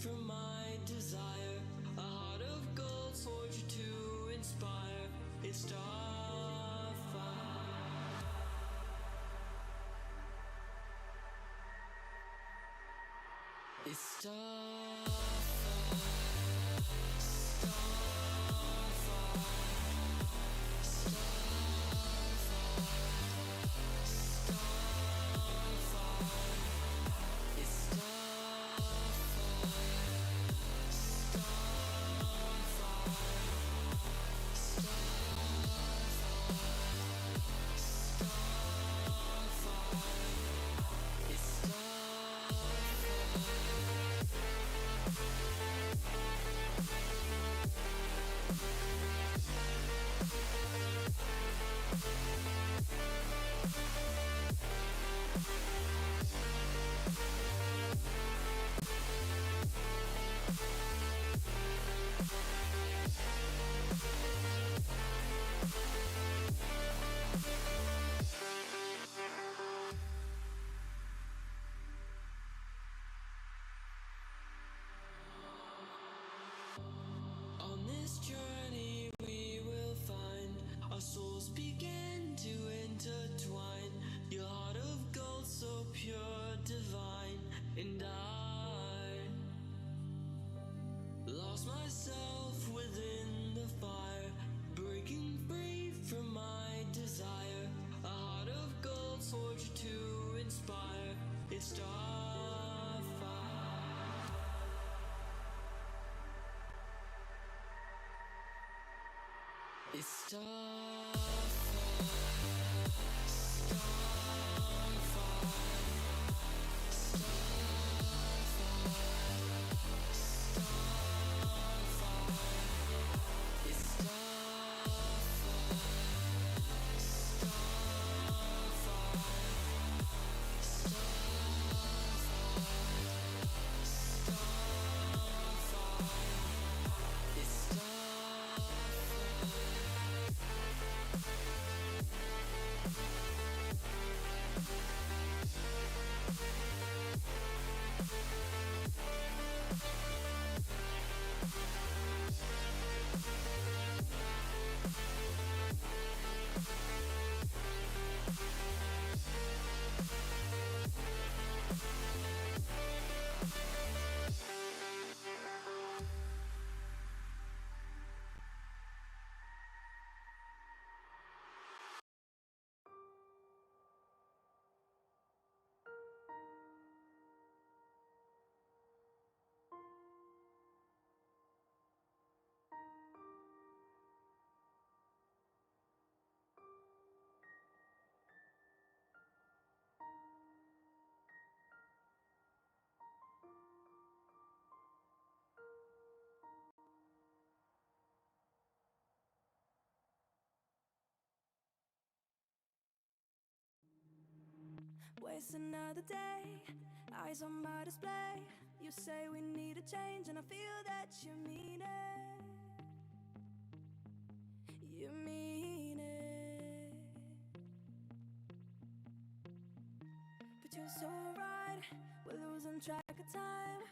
from my desire. A heart of gold, soldier to inspire. It's starfire. It's starfire. On this journey we will find our souls begin to intertwine. Your heart of gold, so pure, divine. And I lost myself within the fire, breaking free from my desire. A heart of gold, soldier to inspire. It's starfire. It's starfire, starfire, starfire, starfire. It's starfire, starfire, starfire, starfire. It's Waste another day, eyes on my display. You say we need a change, and I feel that you mean it. You mean it. But you're so right, we're losing track of time,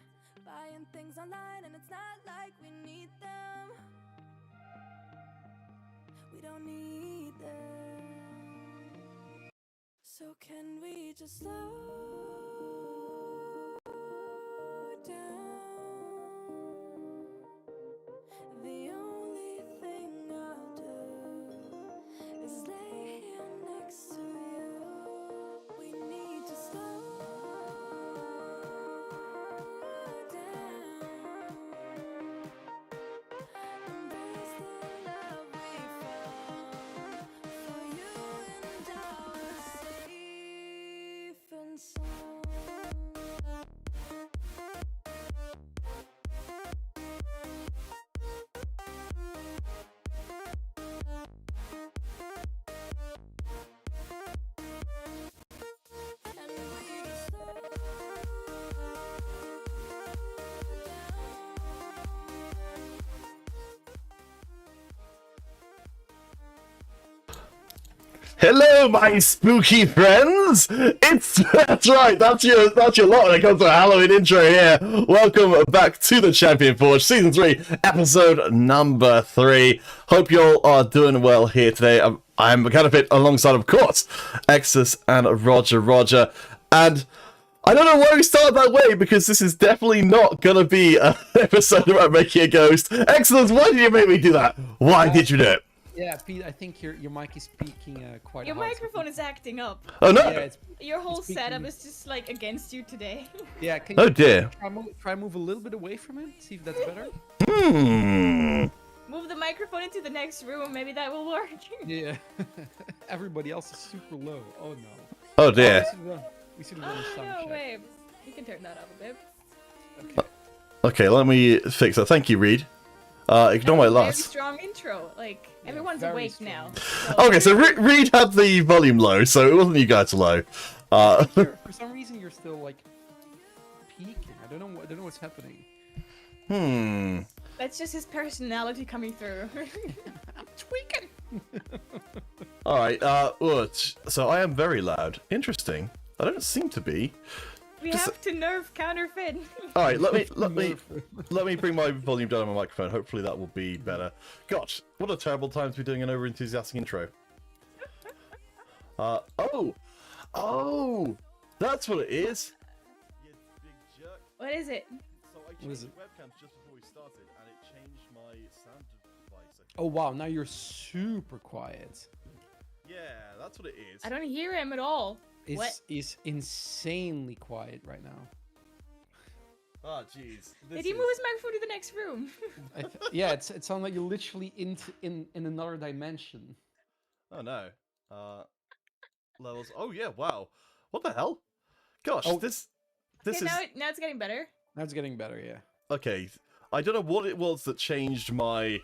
buying things online, and it's not like we need them. We don't need them. So can we just slow down? The only thing I'll do is lay here next to you. We need to slow down. Embrace the love we found for you and our safe and sound. Hello, my spooky friends! That's right, that's your lot when it comes to a Halloween intro here. Welcome back to the Champion Forge, Season 3, Episode number 3. Hope you all are doing well here today. I'm kind of it alongside, of course, Exodus and Roger. And I don't know why we started that way, because this is definitely not going to be an episode about making a ghost. Exodus, why did you make me do that? Why did you do it? Yeah, Pete, I think your mic is speaking quite Your hard. microphone is acting up. Oh no! Yeah, Your whole speaking. setup is just like against you today. yeah. Can Oh you dear. try move a little bit away from it? See if that's better. Move the microphone into the next room. Maybe that will work. Yeah. Everybody else is super low. Oh no. Oh dear. We should run a sound No check. way. You can turn that up a bit. Okay. Okay, let me fix that. Thank you, Reed. Ignore my Very loss. strong intro. Like everyone's very awake strong. now. Okay, so Reed had the volume low, so it wasn't you guys low. For some reason, you're still like peaking. I don't know what's happening. That's just his personality coming through. I'm tweaking. Alright, so I am very loud. Interesting. I don't seem to be. We have to nerf counterfeit. Alright, let me bring my volume down on my microphone. Hopefully that will be better. Gosh, what a terrible time to be doing an over-enthusiastic intro. Oh! That's what it is! You big jerk. What is it? So I What is changed it? the webcam just before we started, and it changed my sound device. Oh wow, now you're super quiet. Yeah, that's what it is. I don't hear him at all. What? Is insanely quiet right now. Oh, jeez. Did he move his microphone to the next room? Yeah, it sounds like you're literally in another dimension. Oh no. Levels. Oh yeah. Wow. What the hell? Gosh. Oh. This Okay, is now it's getting better. Now it's getting better, yeah. okay. I don't know what it was that changed my.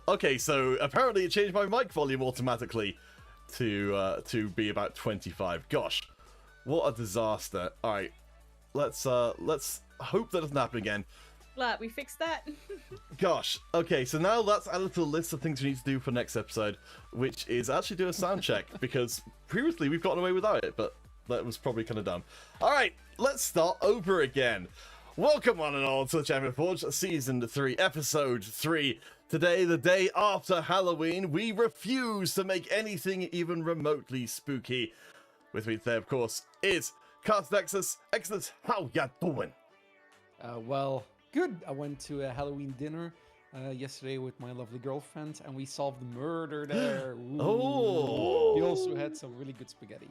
Okay, so apparently it changed my mic volume automatically to be about 25. Gosh, what a disaster. All right, let's hope that doesn't happen again. Glad we fixed that. Gosh. Okay, so now that's added to the list of things we need to do for next episode, which is actually do a sound check, because previously we've gotten away without it, but that was probably kind of dumb. All right, let's start over again. Welcome one and all to the Champion Forge, Season 3, Episode 3. Today, the day after Halloween, we refuse to make anything even remotely spooky. With me today, of course, is Cast Exodus. Exodus, how ya doing? Well, good. I went to a Halloween dinner yesterday with my lovely girlfriend, and we solved the murder there. Ooh. Oh. We also had some really good spaghetti.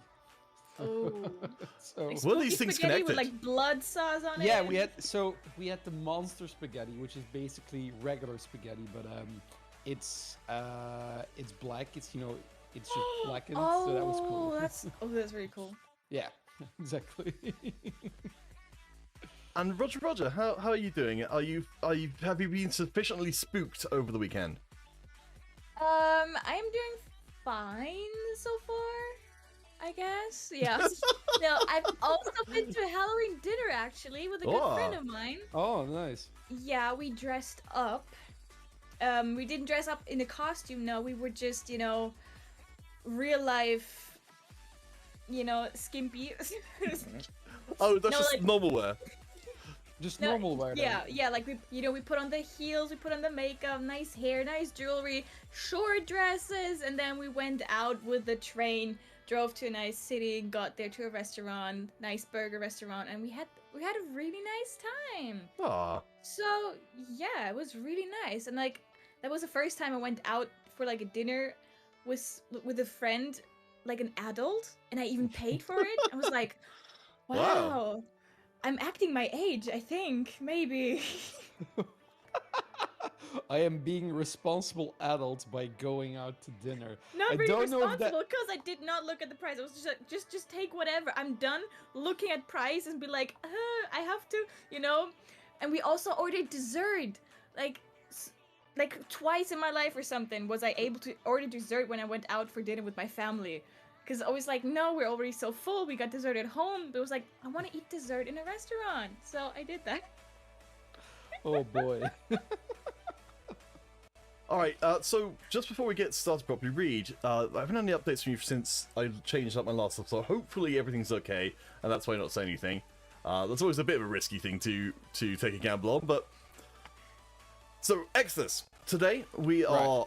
Oh. So What are Spooky these things spaghetti connected? with like blood sauce on it. yeah, we had the monster spaghetti, which is basically regular spaghetti, but it's black. It's it's just blackened. Oh, So that was cool. that's really cool. Yeah, exactly. And Roger, how are you doing? Have you been sufficiently spooked over the weekend? I'm doing fine so far, I guess. Yeah. No, I've also been to a Halloween dinner actually with a good Oh. friend of mine. Oh, nice. Yeah, we dressed up. We didn't dress up in a costume. No, we were just, real life, skimpy. Oh, that's No, just like- normal wear. Just No, normal wear. then. yeah, like we put on the heels, we put on the makeup, nice hair, nice jewelry, short dresses, and then we went out with the train, drove to a nice city, got there to a restaurant, nice burger restaurant, and we had a really nice time. Ah, So yeah, it was really nice, and like that was the first time I went out for like a dinner with a friend, like an adult, and I even paid for it. I was like, wow. Wow. I'm acting my age, I think, maybe. I am being responsible adult by going out to dinner. Not I very don't know if responsible, because I did not look at the price. I was just like, just take whatever. I'm done looking at price and be like, I have to, And we also ordered dessert, like twice in my life or something. Was I able to order dessert when I went out for dinner with my family? Because I was like, no, we're already so full. We got dessert at home. But it was like, I want to eat dessert in a restaurant. So I did that. Oh boy. All right, so just before we get started properly, Reed, I haven't had any updates from you since I changed up my last stuff, so hopefully everything's okay, and that's why I'm not saying anything. That's always a bit of a risky thing to take a gamble on, but... So, Exodus. Today, we are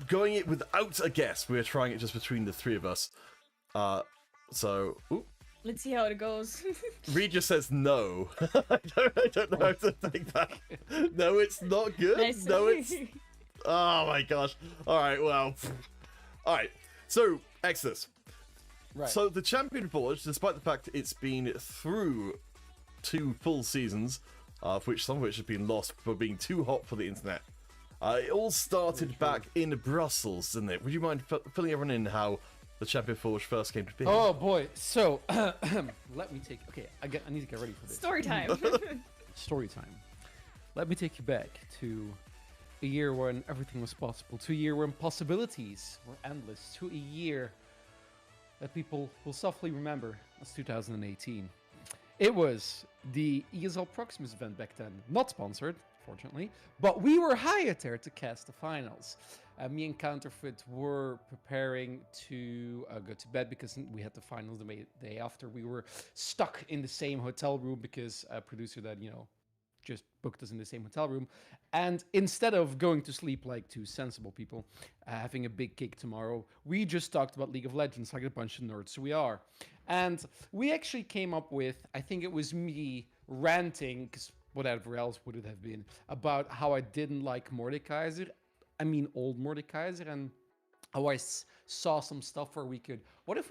going it without a guest. We're trying it just between the three of us. So... Ooh. Let's see how it goes. Reed just says no. I don't know how to take that. No, it's not good. Nice. No, it's... Oh my gosh. Alright, well... Alright, so, Exodus. Right. So, the Champion Forge, despite the fact it's been through 2 full seasons, some of which have been lost for being too hot for the internet, it all started back in Brussels, didn't it? Would you mind filling everyone in how the Champion Forge first came to be? Oh boy. So let me take. Okay, I need to get ready for this. Story time. Story time. Let me take you back to a year when everything was possible, to a year when possibilities were endless, to a year that people will softly remember as 2018. It was the ESL Proximus event back then, not sponsored, fortunately, but we were hired there to cast the finals. Me and Counterfeit were preparing to go to bed because we had the finals the day after. We were stuck in the same hotel room because a producer that, just booked us in the same hotel room. And instead of going to sleep like two sensible people, having a big cake tomorrow, we just talked about League of Legends like a bunch of nerds. So we are. And we actually came up with, I think it was me ranting, because whatever else would it have been, about how I didn't like Mordekaiser. I mean, old Mordekaiser, and how I saw some stuff where we could. What if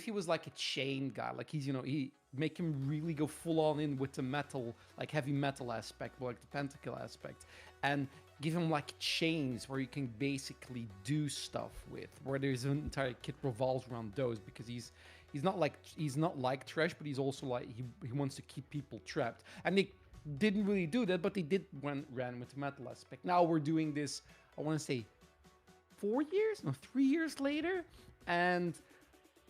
he was like a chain guy? Like he make him really go full on in with the metal, like heavy metal aspect, like the pentacle aspect, and give him like chains where you can basically do stuff with, where there's an entire kit revolves around those, because he's not like Trash, but he's also like he wants to keep people trapped, and they didn't really do that, but they did ran with the metal aspect. Now we're doing this, I want to say 3 years later, and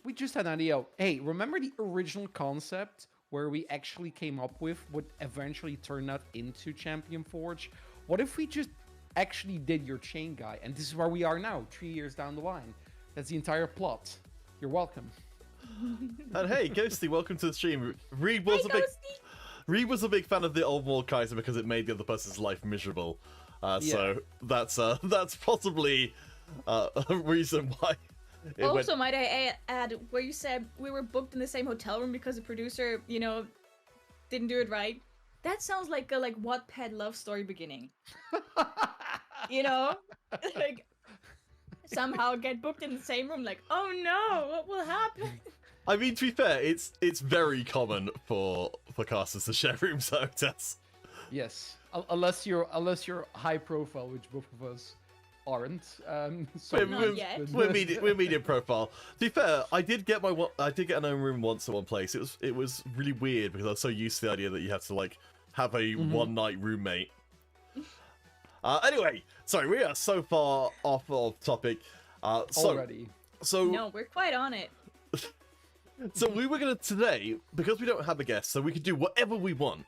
we just had an idea. Hey, remember the original concept where we actually came up with what eventually turned out into Champion Forge? What if we just actually did your chain guy? And this is where we are now, 3 years down the line. That's the entire plot. You're welcome. And hey, Ghosty, welcome to the stream. Reed was a big fan of the old Mordekaiser because it made the other person's life miserable. So that's possibly a reason why. Also, might I add, where you said we were booked in the same hotel room because the producer, didn't do it right. That sounds like a Wattpad love story beginning. Like somehow get booked in the same room. Like, oh no, what will happen? I mean, to be fair, it's very common for casters to share rooms at hotels. Yes, unless you're high profile, which both of us aren't. We're medium profile. To be fair, I did get an own room once at one place. It was really weird because I was so used to the idea that you had to have a one night roommate. Anyway, sorry, we are so far off of topic. Already. So No, we're quite on it. So we were gonna today, because we don't have a guest, so we could do whatever we want.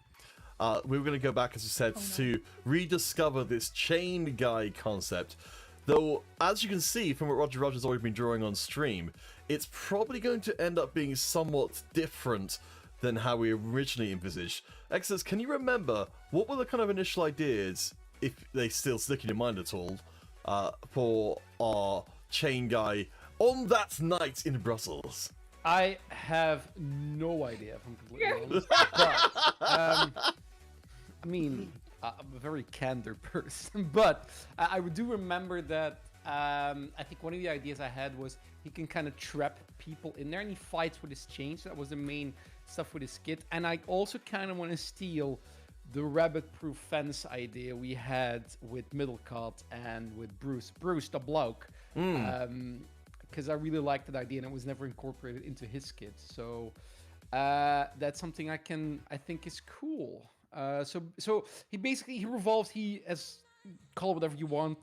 We were going to go back, as you said, to rediscover this chain guy concept. Though, as you can see from what Roger's already been drawing on stream, it's probably going to end up being somewhat different than how we originally envisaged. Exodus, can you remember, what were the kind of initial ideas, if they still stick in your mind at all, for our chain guy on that night in Brussels? I have no idea, if I'm completely honest. But, I mean, I'm a very candid person, but I do remember that I think one of the ideas I had was he can kind of trap people in there, and he fights with his chains. That was the main stuff with his kit. And I also kind of want to steal the rabbit-proof fence idea we had with Middlecott and with Bruce the bloke. Because I really liked that idea, and it was never incorporated into his kit. So that's something I think is cool. So he revolves. He call it whatever you want,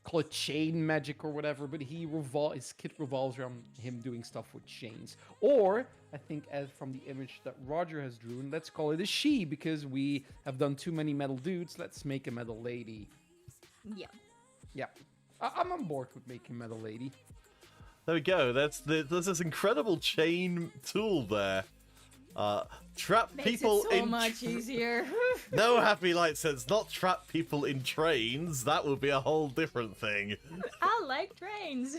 call it chain magic or whatever. But his kit revolves around him doing stuff with chains. Or I think, as from the image that Roger has drawn, let's call it a she, because we have done too many metal dudes. Let's make a metal lady. Yeah. Yeah, I'm on board with making Metal Lady. There we go. There's this incredible chain tool there. Trap Makes people it so in much easier. No, Happy Light says not trap people in trains. That would be a whole different thing. I like trains.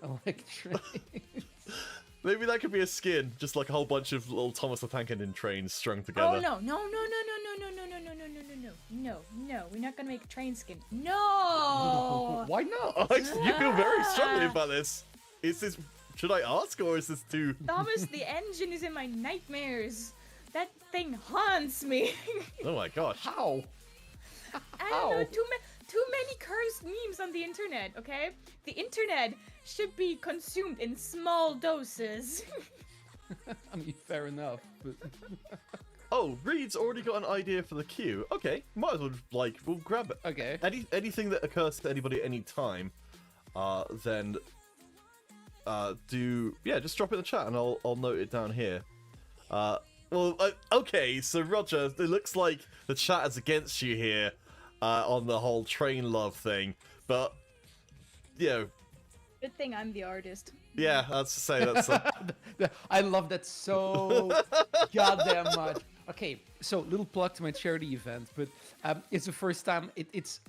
Electric. Maybe that could be a skin, just like a whole bunch of little Thomas the Tank Engine trains strung Oh together. no! No! We're not gonna make a train skin. No! Why not? You feel very strongly about this. Is this? Should I ask, or is this too? Thomas the Engine is in my nightmares. That thing haunts me. Oh my gosh. How? I don't know. Too many cursed memes on the internet. Okay, the internet should be consumed in small doses. I mean, fair enough, but Oh, Reed's already got an idea for the queue. Okay, might as well we'll grab it. okay. Anything that occurs to anybody at any time, then just drop it in the chat and I'll note it down here. Okay, so Roger, it looks like the chat is against you here on the whole train love thing, but you know, Good thing I'm the artist. yeah, that's to say that's. I love that so goddamn much. Okay, so little plug to my charity event, but it's the first time it's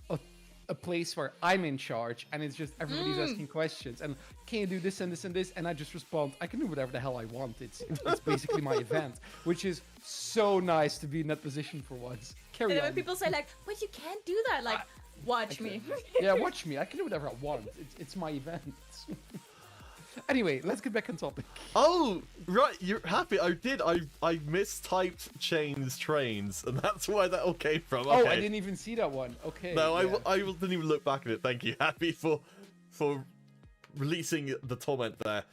a place where I'm in charge, and it's just everybody's asking questions, and can you do this and this and this, and I just respond, I can do whatever the hell I want. It's basically my event, which is so nice to be in that position for once. Carry And on. then when people say like, "But you can't do that," like, watch me. Yeah, watch me. I can do whatever I want. It's my event. Anyway, let's get back on topic. Oh, right, you're happy. I mistyped chains trains, and that's where that all came from. Okay. Oh, I didn't even see that one. Okay. No, yeah. I didn't even look back at it. Thank you, Happy, for releasing the torment there.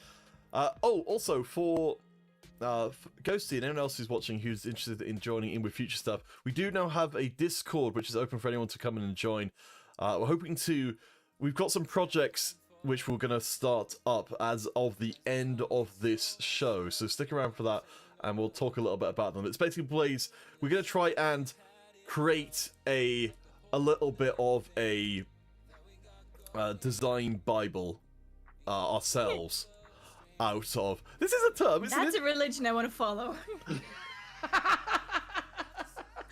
Also for Ghosty and anyone else who's watching who's interested in joining in with future stuff, we do now have a Discord which is open for anyone to come in and join. We've got some projects which we're going to start up as of the end of this show, so stick around for that and we'll talk a little bit about them. It's basically plays, we're going to try and create a little bit of a design bible ourselves out of, this is a term, isn't That's it? a religion I want to follow.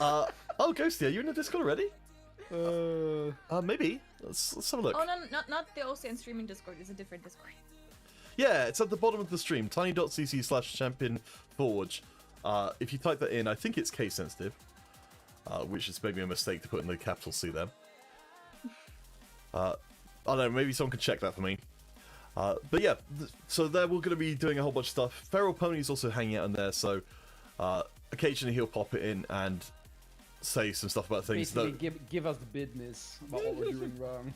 Oh, Ghosty, are you in the Discord already? Maybe. Let's have a look. Oh no, not the OCN streaming Discord. It's a different Discord. Yeah, it's at the bottom of the stream, tiny.cc/championforge. If you type that in, I think it's case sensitive, which is maybe a mistake to put in the capital C there. I don't know, maybe someone can check that for me. But yeah, so there we're going to be doing a whole bunch of stuff. Feral Pony's also hanging out in there, so occasionally he'll pop it in and say some stuff about things. Basically, give us the business about what we're doing wrong.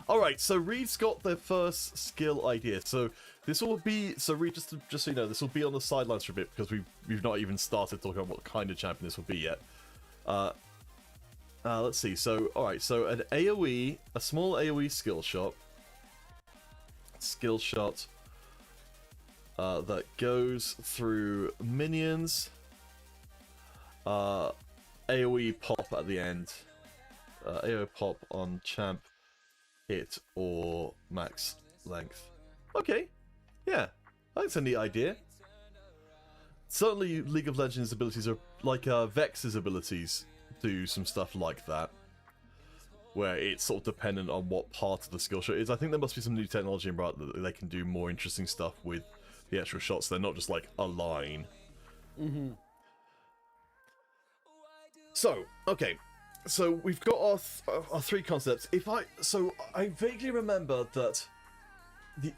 Alright, so Reed's got the first skill idea. So this will be, so Reed, just so you know, this will be on the sidelines for a bit because we've not even started talking about what kind of champion this will be yet. Let's see. So alright, so an AoE, a small AoE skill shot that goes through minions. AoE pop at the end. AoE pop on champ, hit, or max length. Okay, yeah, that's a neat idea. Certainly League of Legends abilities are like Vex's abilities do some stuff like that, where it's sort of dependent on what part of the skill shot it is. I think there must be some new technology in Riot that they can do more interesting stuff with the actual shots. They're not just like a line. Mm-hmm. So, okay, so we've got our three concepts. I vaguely remember that the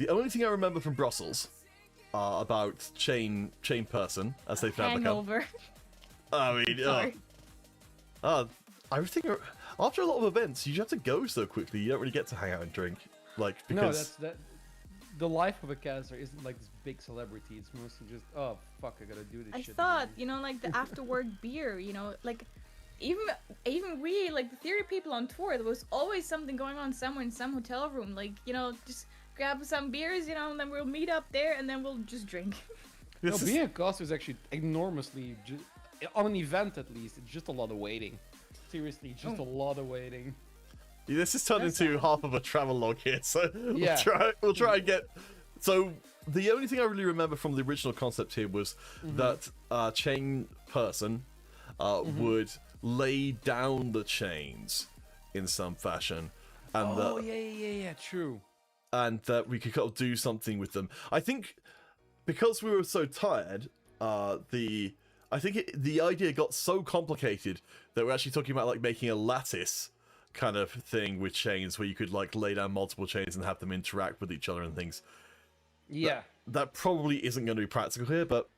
only thing I remember from Brussels about chain person, as they found the Hangover. I mean, Sorry. I think after a lot of events, you have to go so quickly. You don't really get to hang out and drink, like because No, the life of a caster isn't like this big celebrity. It's mostly just, oh fuck, I gotta do this I shit. thought, again. you know, like the after-work beer, you know, like even we, like the theory people on tour, there was always something going on somewhere in some hotel room. Like, you know, just grab some beers, you know, and then we'll meet up there and then we'll just drink. No, being a caster is actually enormously, on an event at least, it's just a lot of waiting. Seriously, just a lot of waiting. This is turned into half of a travel log here, so Yeah. we'll try and get. So the only thing I really remember from the original concept here was that chain person would lay down the chains in some fashion, and true. and that we could kind of do something with them. I think because we were so tired, the idea got so complicated that we're actually talking about like making a lattice kind of thing with chains where you could like lay down multiple chains and have them interact with each other and things. Yeah. That probably isn't going to be practical here, but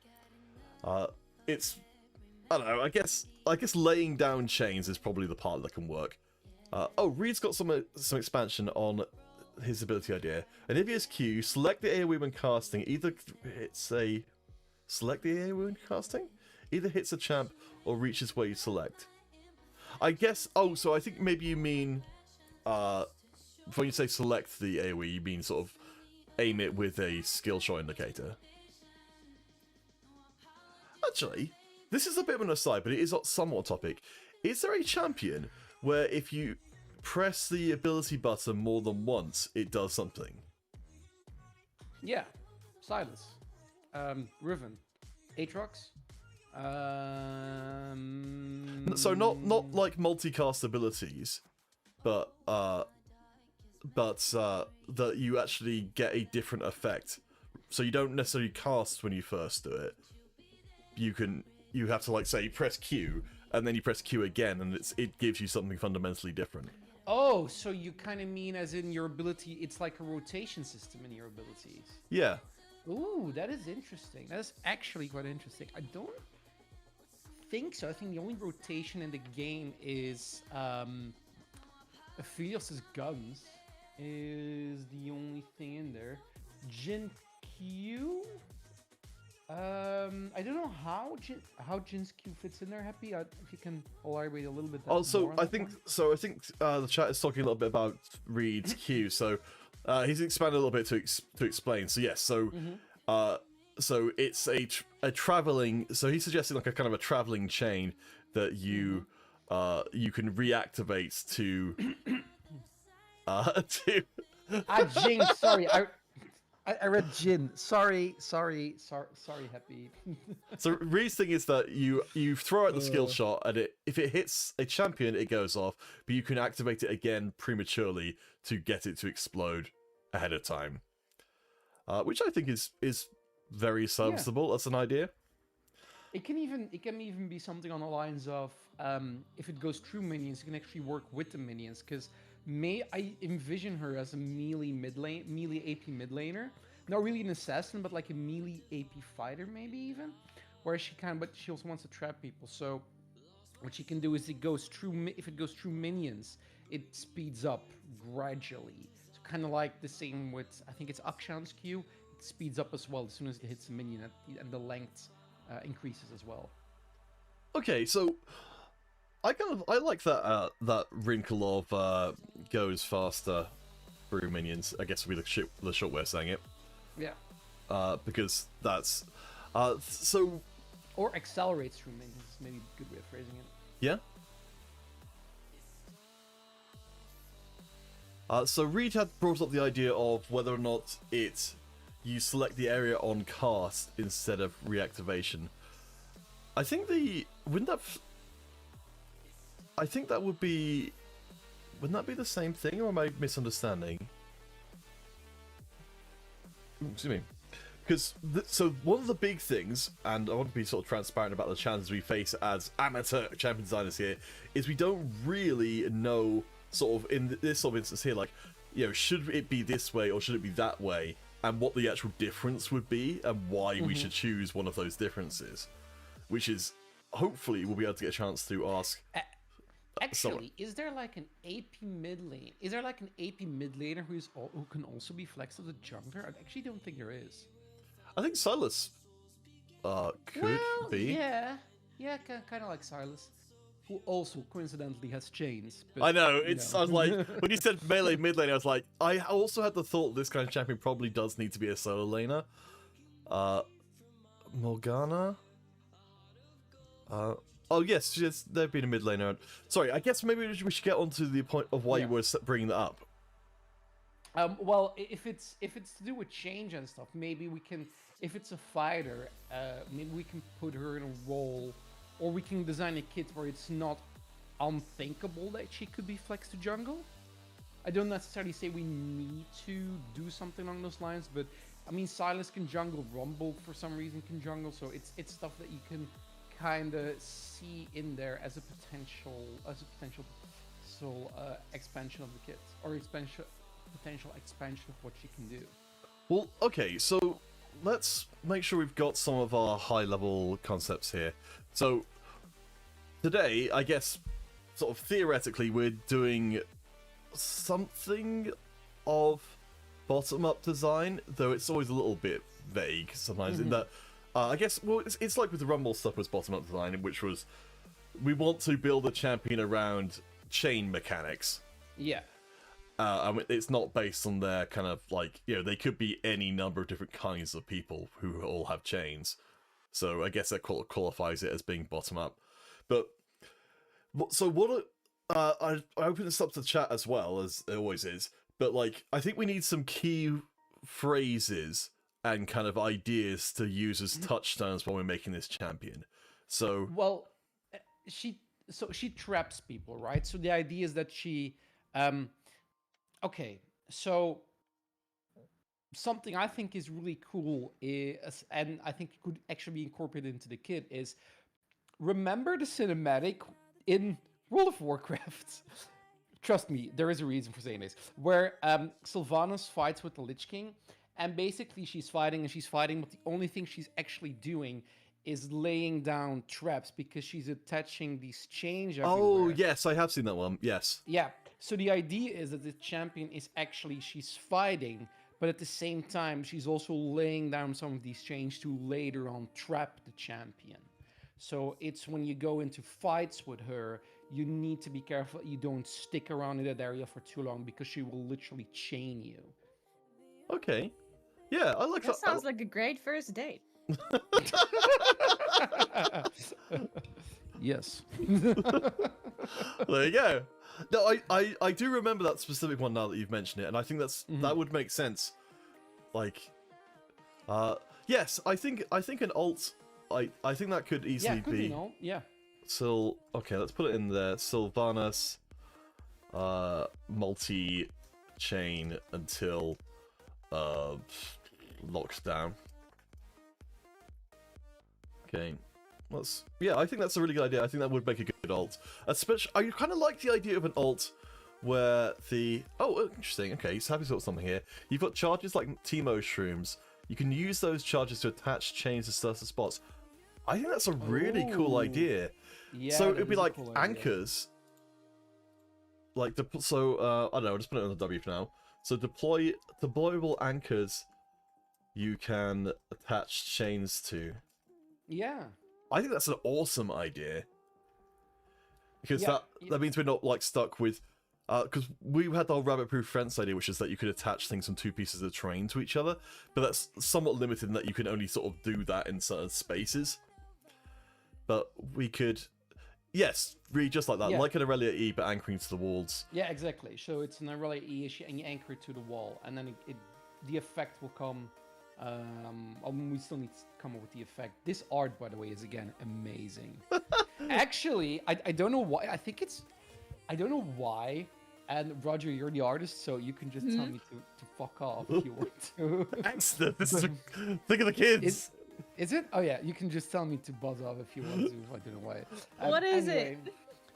it's, I don't know, I guess laying down chains is probably the part that can work. Reed's got some expansion on his ability idea. Anivia's Q, select the AoE when casting, either hits a champ or reaches where you select. I guess, so I think maybe you mean, when you say select the AoE, you mean sort of aim it with a skill shot indicator. Actually, this is a bit of an aside, but it is somewhat topic. Is there a champion where if you press the ability button more than once, it does something? Yeah. Silas. Riven. Aatrox. So not like multicast abilities, but that you actually get a different effect. So you don't necessarily cast when you first do it. You have to like say press Q and then you press Q again, and it gives you something fundamentally different. Oh, so you kind of mean as in your ability, it's like a rotation system in your abilities. Yeah. Ooh, that is interesting. That is actually quite interesting. I don't think so. I think the only rotation in the game is Aphelios's guns is the only thing in there. Jin Q? I don't know how Jin's Q fits in there, Happy. If you can elaborate a little bit. I think the chat is talking a little bit about Reed's Q. So he's expanded a little bit to explain. So yes, so it's a traveling. So he's suggesting like a kind of a traveling chain that you can reactivate to Jin. Sorry, I read Jin. Sorry, Happy. So Reed's thing is that you throw out the skill shot, and if it hits a champion, it goes off, but you can activate it again prematurely to get it to explode ahead of time, which I think is very serviceable as an idea. It can even be something on the lines of if it goes through minions, it can actually work with the minions, because I envision her as a melee AP mid laner. Not really an assassin, but like a melee AP fighter, maybe even. Where but she also wants to trap people. So what she can do is if it goes through minions, it speeds up gradually. So kind of like the same with, I think it's Akshan's Q. It speeds up as well as soon as it hits a minion, and the length increases as well. Okay, so I like that wrinkle of goes faster through minions. I guess would be the short way of saying it. Yeah. Because that's so. Or accelerates through minions. Maybe a good way of phrasing it. Yeah. So Reed had brought up the idea of whether or not you select the area on cast instead of reactivation. I think wouldn't that be the same thing, or am I misunderstanding? Excuse me. Because so one of the big things, and I want to be sort of transparent about the challenges we face as amateur champion designers here, is we don't really know sort of in this sort of instance here, like, should it be this way or should it be that way, and what the actual difference would be, and why we should choose one of those differences, which is hopefully we'll be able to get a chance to ask. Actually, is there like an AP mid lane? Is there like an AP mid laner who can also be flexed as a jungler? I actually don't think there is. I think Silas could be. Yeah, kind of like Silas, who also coincidentally has chains. But, I know, I was like, when you said melee mid lane, I was like, I also had the thought this kind of champion probably does need to be a solo laner. Morgana? Oh yes, they've been a mid laner. Sorry, I guess maybe we should get on to the point of why you were bringing that up. Well, if it's to do with change and stuff, maybe we can. If it's a fighter, maybe we can put her in a role, or we can design a kit where it's not unthinkable that she could be flexed to jungle. I don't necessarily say we need to do something along those lines, but I mean, Silas can jungle, Rumble for some reason can jungle, so it's stuff that you can kind of see in there as a potential expansion of the kit, or potential expansion of what she can do. Well, okay, so let's make sure we've got some of our high-level concepts here. So today, I guess, sort of theoretically, we're doing something of bottom-up design, though it's always a little bit vague sometimes. In that, I guess, well, it's like with the Rumble stuff was bottom-up design, which was we want to build a champion around chain mechanics. Yeah. I mean, it's not based on their kind of like, you know, they could be any number of different kinds of people who all have chains. So I guess that qualifies it as being bottom up. But so what? I open this up to the chat as well, as it always is. But like, I think we need some key phrases and kind of ideas to use as touchstones when we're making this champion. So well, she traps people, right? So the idea is that she okay, so something I think is really cool is, and I think it could actually be incorporated into the kit, is remember the cinematic in World of Warcraft? Trust me, there is a reason for saying this, where Sylvanas fights with the Lich King, and basically she's fighting, but the only thing she's actually doing is laying down traps because she's attaching these chains everywhere. Oh, yes, I have seen that one, yes. Yeah. So the idea is that the champion is actually, she's fighting, but at the same time, she's also laying down some of these chains to later on trap the champion. So it's when you go into fights with her, you need to be careful you don't stick around in that area for too long because she will literally chain you. Okay. Yeah, I like that. That sounds like a great first date. Yes. There you go. No, I do remember that specific one now that you've mentioned it, and I think that would make sense. Like, yes, I think an alt. I think that could easily be. An alt, yeah. Okay, let's put it in there. Sylvanas, multi-chain until locked down. Okay. I think that's a really good idea. I think that would make a good alt. Especially, I kind of like the idea of an alt where interesting. Okay, so happy to got something here. You've got charges like Teemo shrooms. You can use those charges to attach chains to certain spots. I think that's a really cool idea. Yeah. So it'd be like anchors. Like I don't know. I'll just put it on the W for now. So deployable anchors. You can attach chains to. Yeah. I think that's an awesome idea. Because that means we're not like stuck with because we had our rabbit-proof fence idea, which is that you could attach things from two pieces of terrain to each other, but that's somewhat limited in that you can only sort of do that in certain spaces. But we could, yes, really just like that, like an Aurelia E, but anchoring to the walls. Yeah, exactly. So it's an Aurelia E, and you anchor it to the wall, and then the effect will come. We still need to come up with the effect. This art, by the way, is again amazing. Actually, I don't know why. I don't know why. And Roger, you're the artist, so you can just tell me to fuck off if you want to. Excellent. Think of the kids. Is it? Oh yeah, you can just tell me to buzz off if you want to. I don't know why. What is it?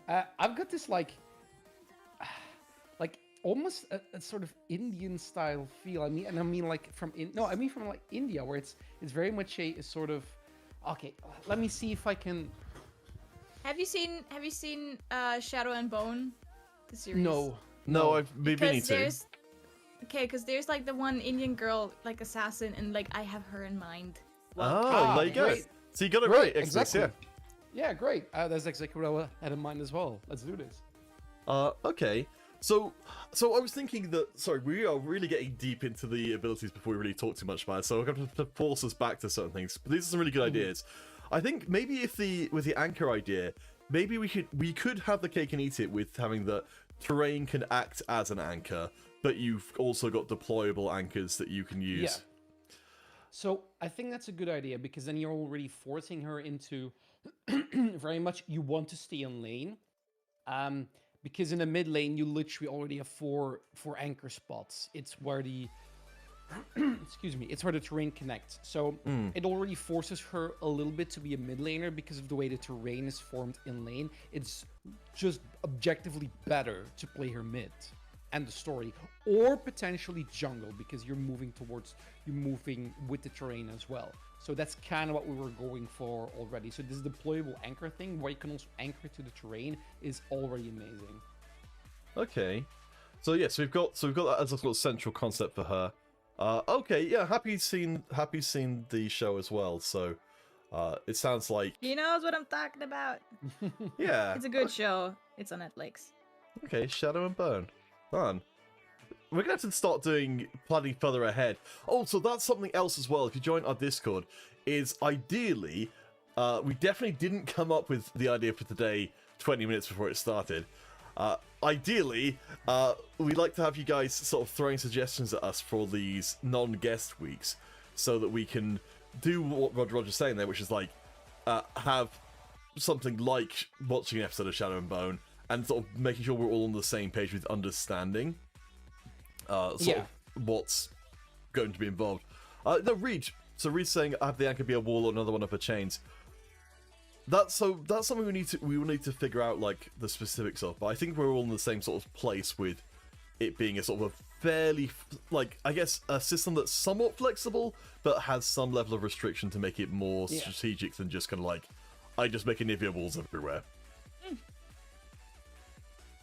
I've got this like almost a sort of Indian style feel. I mean like from like India, where it's very much a sort of. Okay, let me see if I can. Have you seen Shadow and Bone, the series? No, I've been meaning to. Because there's like the one Indian girl, like assassin, and like I have her in mind. There you go. Great. So you got it right, exactly. Yeah. Yeah, great. That's exactly what I had in mind as well. Let's do this. Okay. So I was thinking that, sorry, we are really getting deep into the abilities before we really talk too much about it, so I'm going to force us back to certain things. But these are some really good ideas. I think maybe with the anchor idea, maybe we could have the cake and eat it with having the terrain can act as an anchor, but you've also got deployable anchors that you can use. Yeah. So I think that's a good idea, because then you're already forcing her into very much you want to stay in lane. Because in the mid lane you literally already have four anchor spots. It's where the excuse me, it's where the terrain connects. So it already forces her a little bit to be a mid laner because of the way the terrain is formed in lane. It's just objectively better to play her mid and the story, or potentially jungle, because you're moving with the terrain as well. So that's kind of what we were going for already. So this deployable anchor thing, where you can also anchor to the terrain, is already amazing. Okay, so yeah, so we've got that as a sort of central concept for her. Okay, yeah, happy seen the show as well. So it sounds like He knows what I'm talking about. yeah, It's a good show. It's on Netflix. Okay, Shadow and Bone. Fun. We're gonna have to start doing planning further ahead. Oh, so that's something else as well. If you join our Discord, is ideally, we definitely didn't come up with the idea for today 20 minutes before it started. Ideally, we'd like to have you guys sort of throwing suggestions at us for these non-guest weeks, so that we can do what Roger's saying there, which is like have something like watching an episode of Shadow and Bone, and sort of making sure we're all on the same page with understanding sort of what's going to be involved. No, Reed. So Reed's saying have the anchor be a wall or another one of her chains. That's something we will need to figure out, like, the specifics of. But I think we're all in the same sort of place with it being a sort of a fairly, like, I guess, a system that's somewhat flexible, but has some level of restriction to make it more strategic than just kind of like, I just make Anivia walls everywhere.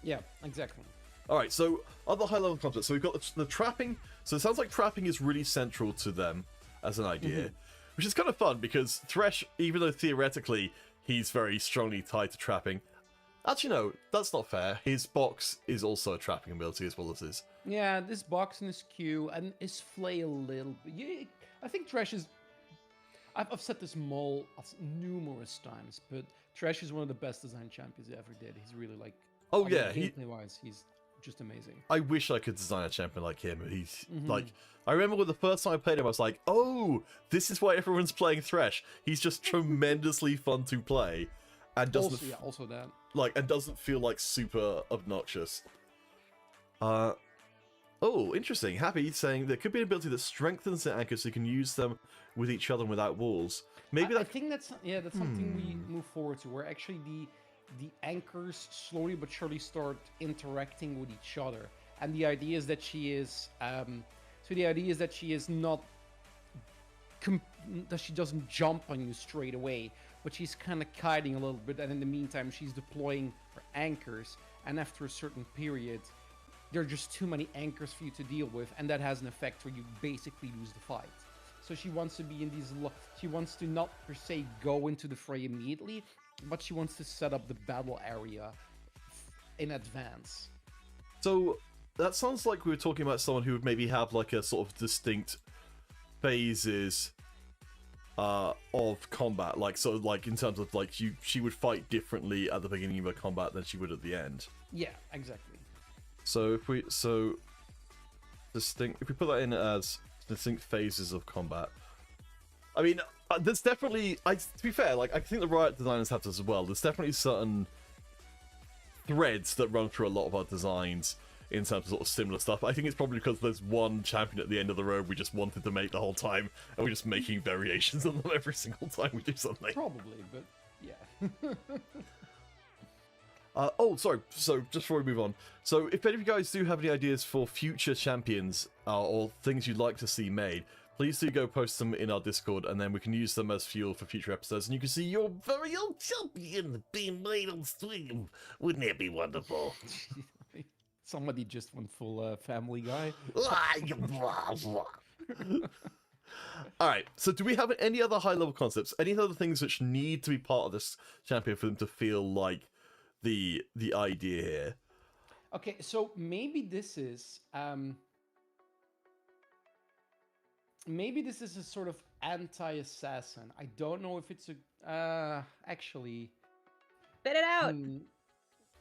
Yeah, exactly. Alright, so other high-level concepts. So we've got the trapping. So it sounds like trapping is really central to them as an idea, which is kind of fun, because Thresh, even though theoretically he's very strongly tied to trapping, actually no, that's not fair. His box is also a trapping ability as well as his. Yeah, this box and his Q and his flay a little bit. Yeah, I think Thresh is... I've said this numerous times, but Thresh is one of the best design champions I ever did. He's really like... Oh yeah, gameplay-wise, he's just amazing. I wish I could design a champion like him. He's like, I remember when the first time I played him, I was like, oh, this is why everyone's playing Thresh. He's just tremendously fun to play, and doesn't also that, like, and doesn't feel like super obnoxious. Oh, interesting. Happy saying there could be an ability that strengthens the anchors so you can use them with each other without walls. Maybe I think that's something we move forward to, where actually the anchors slowly but surely start interacting with each other, and the idea is that she is not that she doesn't jump on you straight away, but she's kind of kiting a little bit, and in the meantime she's deploying her anchors, and after a certain period there are just too many anchors for you to deal with, and that has an effect where you basically lose the fight. So she wants to be in these she wants to not per se go into the fray immediately, but she wants to set up the battle area in advance. So that sounds like we were talking about someone who would maybe have like a sort of distinct phases of combat, like, so like in terms of like she would fight differently at the beginning of a combat than she would at the end. Yeah, exactly. So if we if we put that in as distinct phases of combat, I mean, there's definitely, to be fair, like, I think the Riot designers have this as well. There's definitely certain threads that run through a lot of our designs in terms of sort of similar stuff. I think it's probably because there's one champion at the end of the road we just wanted to make the whole time, and we're just making variations on them every single time we do something. Probably, but yeah. Oh, sorry. So, just before we move on, so if any of you guys do have any ideas for future champions or things you'd like to see made, please do go post them in our Discord, and then we can use them as fuel for future episodes, and you can see your very own champion being made on stream. Wouldn't that be wonderful? Somebody just went full Family Guy. Alright, so do we have any other high-level concepts? Any other things which need to be part of this champion for them to feel like the idea here? Okay, so maybe this is a sort of anti-assassin. I don't know if it's a actually. Spit it out.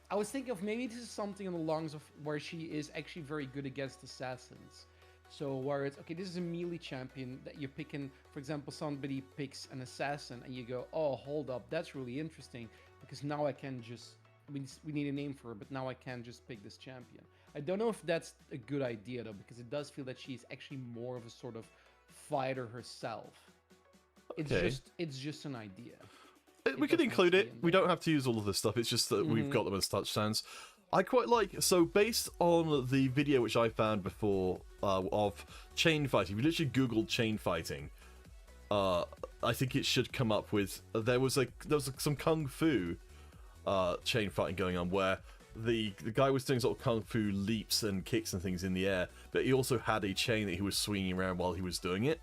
I was thinking of maybe this is something along the lines of where she is actually very good against assassins. So where it's okay, this is a melee champion that you're picking. For example, somebody picks an assassin, and you go, "Oh, hold up, that's really interesting because now I can just we need a name for her, but now I can just pick this champion." I don't know if that's a good idea though, because it does feel that she's actually more of a sort of fighter herself. Okay. It's just an idea. We could include it. We don't have to use all of this stuff. It's just that we've got them as touchdowns. I quite like, so based on the video which I found before of chain fighting, if you literally Googled chain fighting, I think it should come up with, there was some kung fu chain fighting going on where the guy was doing sort of kung fu leaps and kicks and things in the air, but he also had a chain that he was swinging around while he was doing it,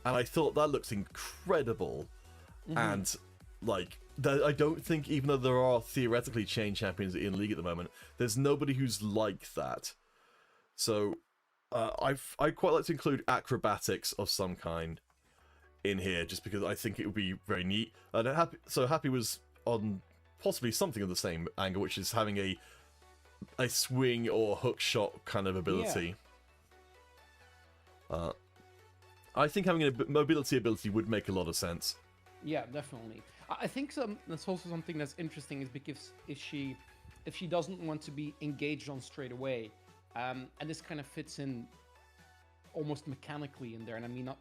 and I thought that looks incredible. And like, I don't think, even though there are theoretically chain champions in League at the moment, there's nobody who's like that. So I quite like to include acrobatics of some kind in here, just because I think it would be very neat. And Happy was on possibly something of the same angle, which is having a swing or hook shot kind of ability. Yeah. I think having a mobility ability would make a lot of sense. Yeah, definitely. I think that's also something that's interesting, is because if she doesn't want to be engaged on straight away, and this kind of fits in almost mechanically in there, and I mean not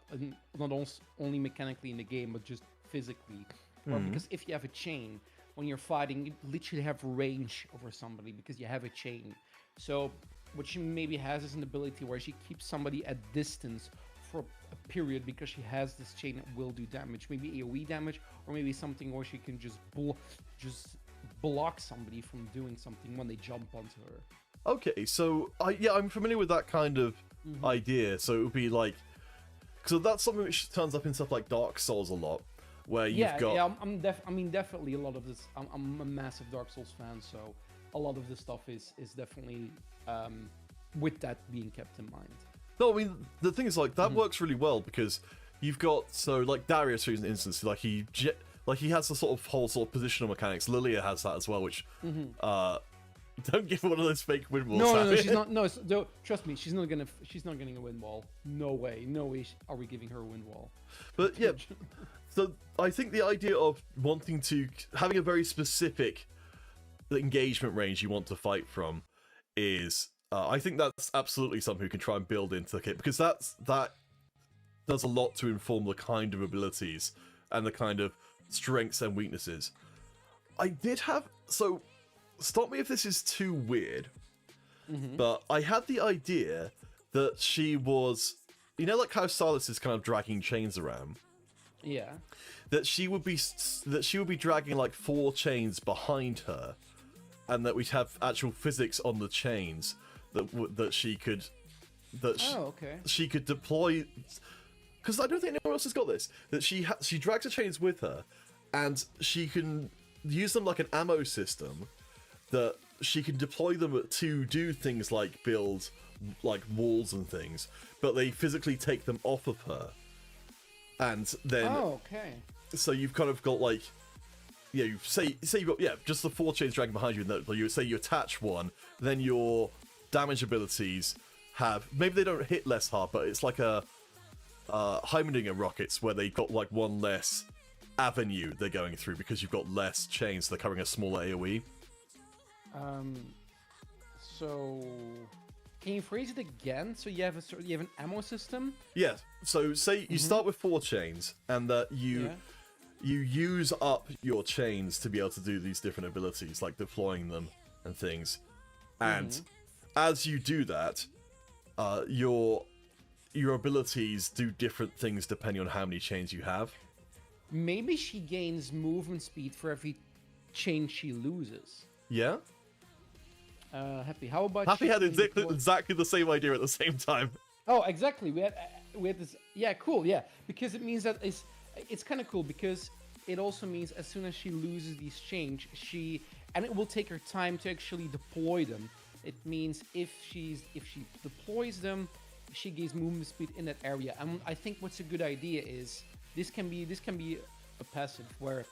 only mechanically in the game, but just physically. Or because if you have a chain, when you're fighting, you literally have range over somebody because you have a chain. So what she maybe has is an ability where she keeps somebody at distance for a period because she has this chain that will do damage, maybe AoE damage, or maybe something where she can just block somebody from doing something when they jump onto her. Okay, so I'm familiar with that kind of idea. So it would be like, so that's something which turns up in stuff like Dark Souls a lot, where you've got. Yeah, I mean, definitely a lot of this. I'm a massive Dark Souls fan, so a lot of this stuff is definitely with that being kept in mind. No, I mean, the thing is, like, that works really well because you've got, so, like, Darius, for instance, like, he has the sort of whole sort of positional mechanics. Lilia has that as well, which, don't give one of those fake wind walls. No, she's not, no, trust me, she's not getting a wind wall. No way are we giving her a wind wall. But, yeah, so I think the idea of having a very specific engagement range you want to fight from is... I think that's absolutely something we can try and build into the kit, because that does a lot to inform the kind of abilities and the kind of strengths and weaknesses. I did have... So, stop me if this is too weird, but I had the idea that she was... You know, like how Silas is kind of dragging chains around? Yeah. That she would be dragging like 4 chains behind her, and that we'd have actual physics on the chains that she could she could deploy, because I don't think anyone else has got this, that she drags her chains with her, and she can use them like an ammo system, that she can deploy them to do things like build like walls and things, but they physically take them off of her, and then so you've kind of got like, yeah, you say you've got just the 4 chains dragging behind you, and that you say you attach one, then your damage abilities have, maybe they don't hit less hard, but it's like a Heimerdinger rockets, where they've got like one less avenue they're going through because you've got less chains, so they're covering a smaller AoE. So can you phrase it again? So you have an ammo system? Yeah. So say you start with 4 chains, and that you use up your chains to be able to do these different abilities, like deploying them and things, and as you do that, your abilities do different things depending on how many chains you have. Maybe she gains movement speed for every chain she loses. Yeah? Happy, how about... Happy had exactly the same idea at the same time. Oh, exactly. We had this... Yeah, cool, yeah. Because it means that it's kind of cool, because it also means as soon as she loses these chains, and it will take her time to actually deploy them. It means if she deploys them, she gains movement speed in that area. And I think what's a good idea is this can be a passive where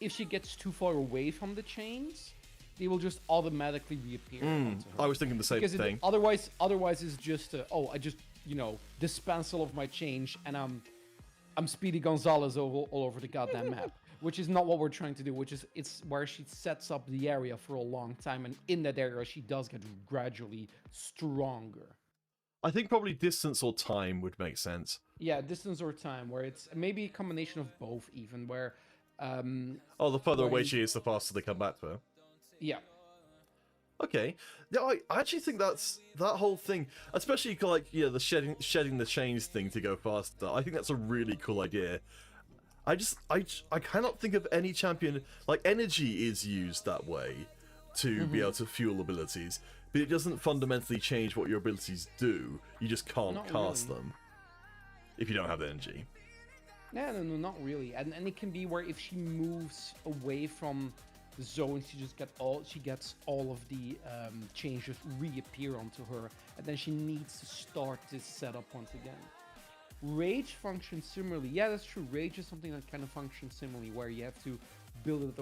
if she gets too far away from the chains, they will just automatically reappear onto her. I was thinking the same Because thing. otherwise it's just I just dispense all of my change and I'm Speedy Gonzalez all over the goddamn map, which is not what we're trying to do. It's where she sets up the area for a long time, and in that area she does get gradually stronger. I think probably distance or time would make sense. Yeah, distance or time, where it's maybe a combination of both, even where. The further away she is, the faster they come back to her. Yeah. Okay. Yeah, I actually think that whole thing, especially like the shedding the chains thing to go faster. I think that's a really cool idea. I cannot think of any champion like energy is used that way to be able to fuel abilities, but it doesn't fundamentally change what your abilities do. You just can't cast them if you don't have the energy. No, not really. And it can be where if she moves away from the zone, she gets all of the changes reappear onto her, and then she needs to start this setup once again. Rage functions similarly. Yeah, that's true. Rage is something that kind of functions similarly, where you have to build it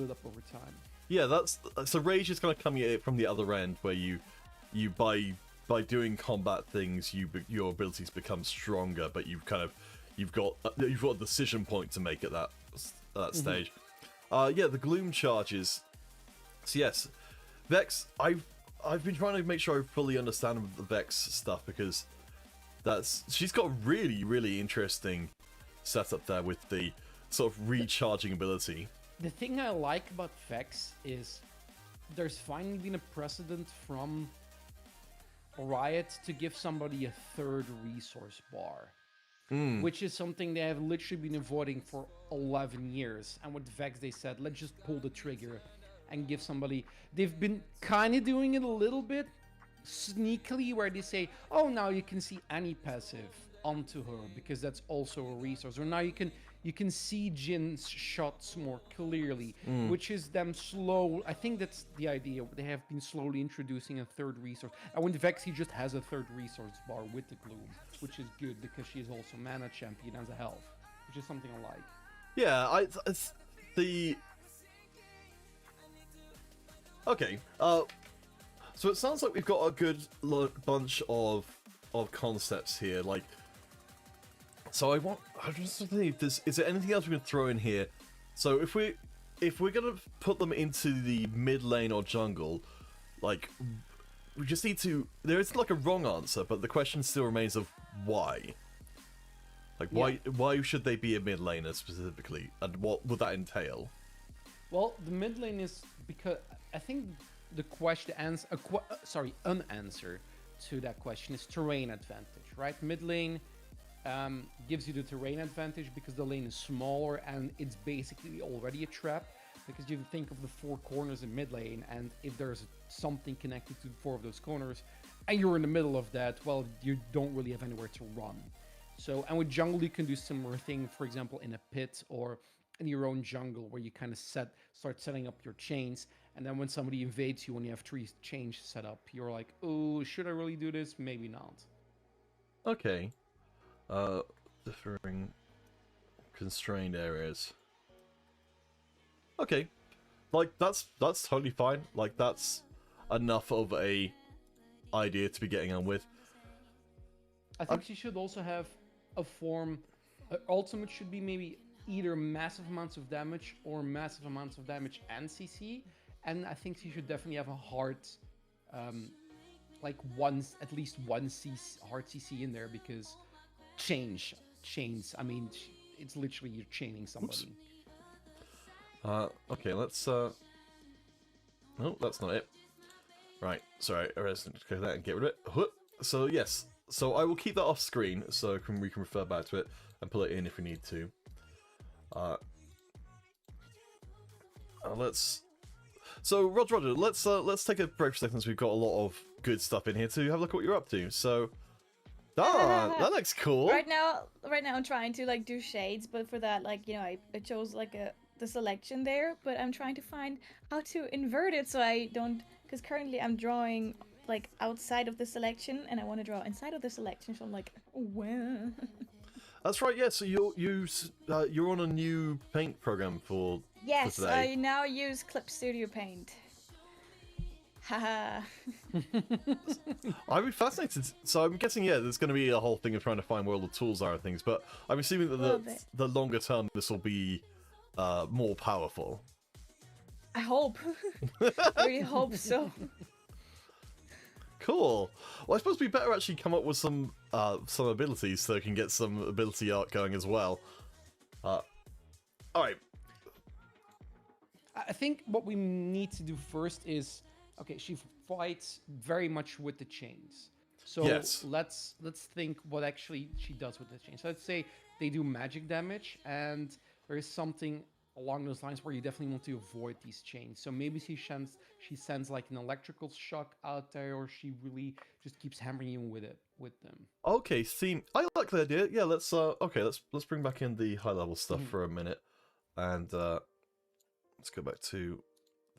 up over time. Yeah, so rage is kind of coming at it from the other end, where you by doing combat things, your abilities become stronger, but you've got a decision point to make at that stage. The gloom charges. So yes, Vex. I've been trying to make sure I fully understand the Vex stuff, because she's got a really, really interesting setup there with the sort of recharging ability. The thing I like about Vex is there's finally been a precedent from Riot to give somebody a third resource bar. Which is something they have literally been avoiding for 11 years. And with Vex, they said, let's just pull the trigger and give somebody... They've been kind of doing it a little bit sneakily, where they say, oh, now you can see any passive onto her, because that's also a resource. Or now you can see Jin's shots more clearly, which is them slow... I think that's the idea. They have been slowly introducing a third resource. And with Vex, he just has a third resource bar with the Gloom, which is good, because she is also mana champion as a health, which is something I like. Yeah, it's the... Okay, so it sounds like we've got a good bunch of concepts here, like... So I just think, is there anything else we can throw in here? So if we're gonna put them into the mid lane or jungle, like, we just need to... There isn't like a wrong answer, but the question still remains of why. Like, why should they be a mid laner specifically, and what would that entail? Well, the mid lane is because I think the question unanswer to that question is terrain advantage, right? Mid lane gives you the terrain advantage because the lane is smaller and it's basically already a trap. Because you think of the 4 corners in mid lane, and if there's something connected to 4 of those corners, and you're in the middle of that, well, you don't really have anywhere to run. So, and with jungle, you can do similar thing, for example, in a pit or in your own jungle, where you kind of start setting up your chains, and then when somebody invades you and you have 3 chains set up, you're like, oh, should I really do this? Maybe not. Okay. Differing constrained areas. Okay, like that's totally fine. Like, that's enough of a idea to be getting on with. I think she should also have a form. Ultimate should be maybe either massive amounts of damage or massive amounts of damage and CC. And I think she should definitely have a hard, like at least one hard CC in there, because chains. I mean, it's literally you're chaining somebody. Oops. Okay, let's, no, that's not it. Right, sorry, erase that and get rid of it. So, yes, so I will keep that off screen, so we can refer back to it and pull it in if we need to. So, Roger, let's take a break for seconds. We've got a lot of good stuff in here to have a look at what you're up to, so... that looks cool! Right now I'm trying to, like, do shades, but for that, like, you know, I chose, like, the selection there, but I'm trying to find how to invert it so I don't, because currently I'm drawing like outside of the selection and I want to draw inside of the selection, so I'm like, well. That's right. Yeah. So you're on a new paint program for Yes, today. I now use Clip Studio Paint. Haha. I'd be fascinated. So I'm guessing, yeah, there's going to be a whole thing of trying to find where all the tools are and things. But I'm assuming that Little bit. the longer term this will be more powerful. I hope. I really hope so. Cool. Well, I suppose we better actually come up with some abilities so we can get some ability art going as well. All right. I think what we need to do first is, okay, she fights very much with the chains. So Yes. let's think what actually she does with the chains. So let's say they do magic damage, and there is something along those lines where you definitely want to avoid these chains. So maybe she sends like an electrical shock out there, or she really just keeps hammering you with them. Okay, theme. I like the idea. Yeah, let's let's bring back in the high level stuff for a minute, and let's go back to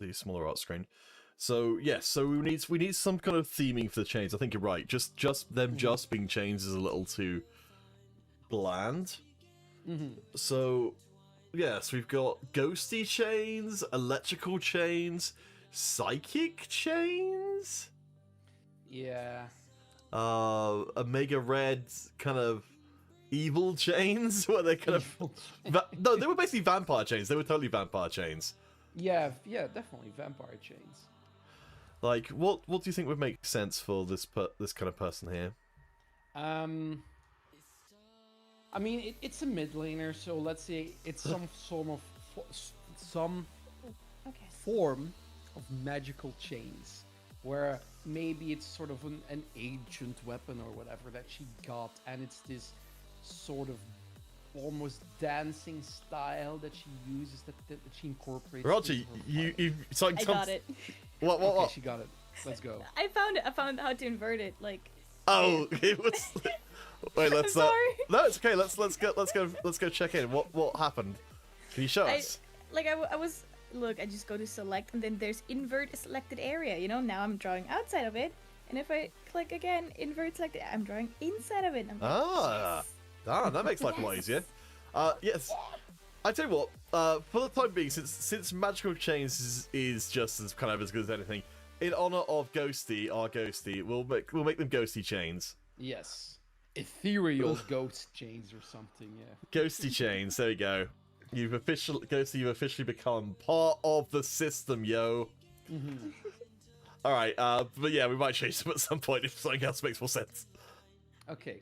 the smaller art screen. So yes, so we need some kind of theming for the chains. I think you're right. Just them just being chains is a little too bland. So yes, we've got ghosty chains, electrical chains, psychic chains. Yeah. A mega red kind of evil chains where they kind of no, they were basically vampire chains. They were totally vampire chains. Yeah, definitely vampire chains. Like, what do you think would make sense for this kind of person here? I mean, it's a mid laner, so let's say it's some Okay. form of magical chains, where maybe it's sort of an ancient weapon or whatever that she got, and it's this sort of almost dancing style that she uses, that she incorporates. Roger, into her fight. you so I got it. What Okay, she got it. Let's go. I found it. I found how to invert it. Like. Oh, it was. Wait, let's. sorry. No, it's okay. Let's go check in. What happened? Can you show us? I was. Look, I just go to select, and then there's invert a selected area. You know, now I'm drawing outside of it, and if I click again, invert selected, I'm drawing inside of it. And I'm like, yes. That makes life a lot easier. Yes. I tell you what. For the time being, since magical chains is just as kind of as good as anything, in honor of Ghosty, our Ghosty, we'll make them Ghosty chains. Yes. Ethereal ghost chains or something, yeah. Ghosty chains. There we go. Ghosty, you've officially become part of the system, yo. All right. But yeah, we might change them at some point if something else makes more sense. Okay.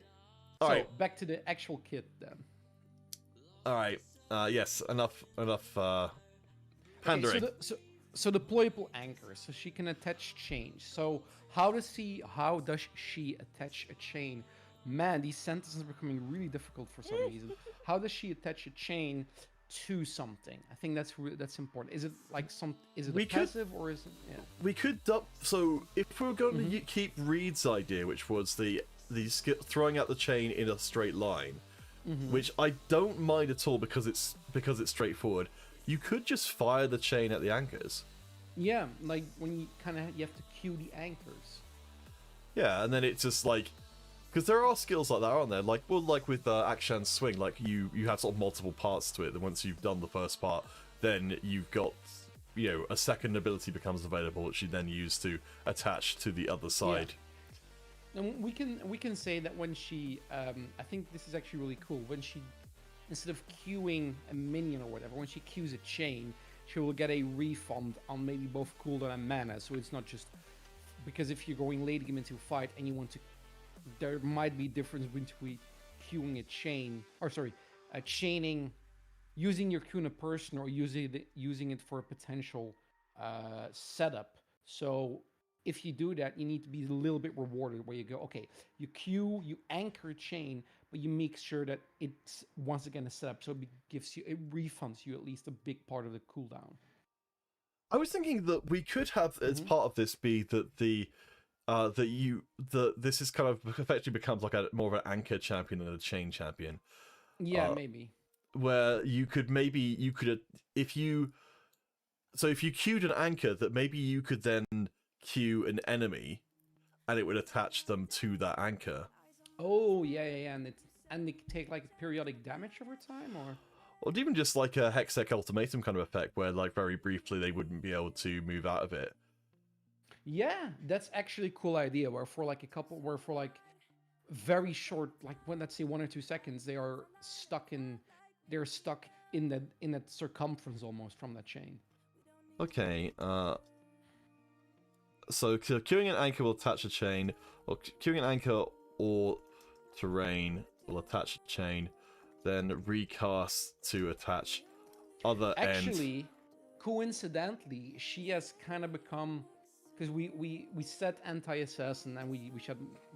All so right. Back to the actual kit then. All right. Yes. Enough. Pandering. Okay, so deployable anchors, so she can attach chains. So how does she attach a chain? Man, these sentences are becoming really difficult for some reason. How does she attach a chain to something? I think that's important. Is it like passive or is it? Yeah. We could so if we were going to keep Reed's idea, which was the throwing out the chain in a straight line, which I don't mind at all because it's straightforward. You could just fire the chain at the anchors. Yeah, like when you have to cue the anchors. Yeah, and then it's just like, because there are skills like that, aren't there? Like with Akshan's swing, like you have sort of multiple parts to it. Then once you've done the first part, then you've got, a second ability becomes available, which you then use to attach to the other side. Yeah. And we can say that when she, I think this is actually really cool. When she, instead of queuing a minion or whatever, when she queues a chain, she will get a refund on maybe both cooldown and mana. So it's not just because if you're going late game into a fight and you want to, there might be a difference between queuing a chain, chaining, using your queue in a person or using it for a potential setup. So if you do that, you need to be a little bit rewarded where you go, okay, you anchor a chain, but you make sure that it's once again a setup, so it refunds you at least a big part of the cooldown. I was thinking that we could have as part of this be that this is kind of effectively becomes like more of an anchor champion than a chain champion. Yeah, maybe. Where if you queued an anchor, that maybe you could then queue an enemy, and it would attach them to that anchor. Oh yeah, and and they take like periodic damage over time, Or even just like a Hextech Ultimatum kind of effect, where like very briefly they wouldn't be able to move out of it. Yeah, that's actually a cool idea. Where for like very short, like when let's say 1 or 2 seconds, they're stuck in that circumference almost from that chain. Okay, so queuing an anchor will attach a chain, or queuing an anchor or terrain will attach a chain, then recast to attach other end. Actually, coincidentally, she has kind of become, because we set anti-assassin and we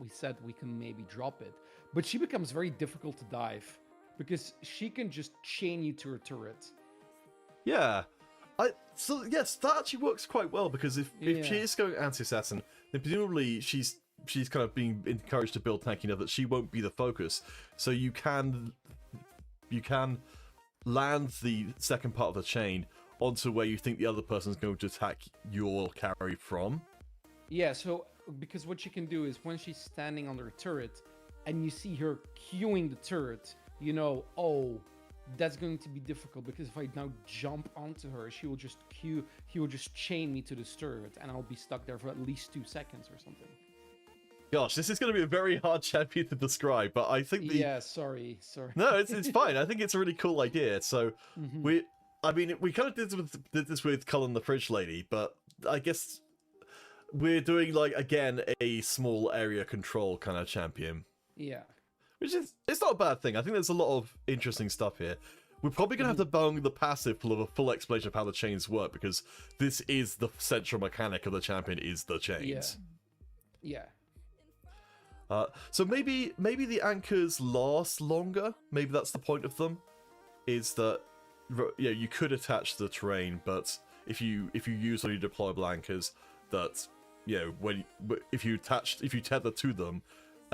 said we can maybe drop it, but she becomes very difficult to dive because she can just chain you to her turret. Yeah. So yes, that actually works quite well, because if she is going anti-assassin, then presumably she's kind of being encouraged to build tanky enough that she won't be the focus. So you can land the second part of the chain onto where you think the other person's going to attack your carry from. Yeah, so because what you can do is when she's standing on her turret and you see her queuing the turret, you know, oh, that's going to be difficult, because if I now jump onto her, he will just chain me to the turret and I'll be stuck there for at least 2 seconds or something. Gosh, this is going to be a very hard champion to describe, but I think Yeah, sorry. No, it's fine. I think it's a really cool idea. So we kind of did this with Cullen the Fridge Lady, but I guess we're doing, like, again, a small area control kind of champion. Yeah. It's not a bad thing. I think there's a lot of interesting stuff here. We're probably going to have to bung the passive full of a full explanation of how the chains work, because this is the central mechanic of the champion, is the chains. Yeah. So maybe the anchors last longer. Maybe that's the point of them, is that you could attach the terrain, but if you use only deployable anchors, that if you tether to them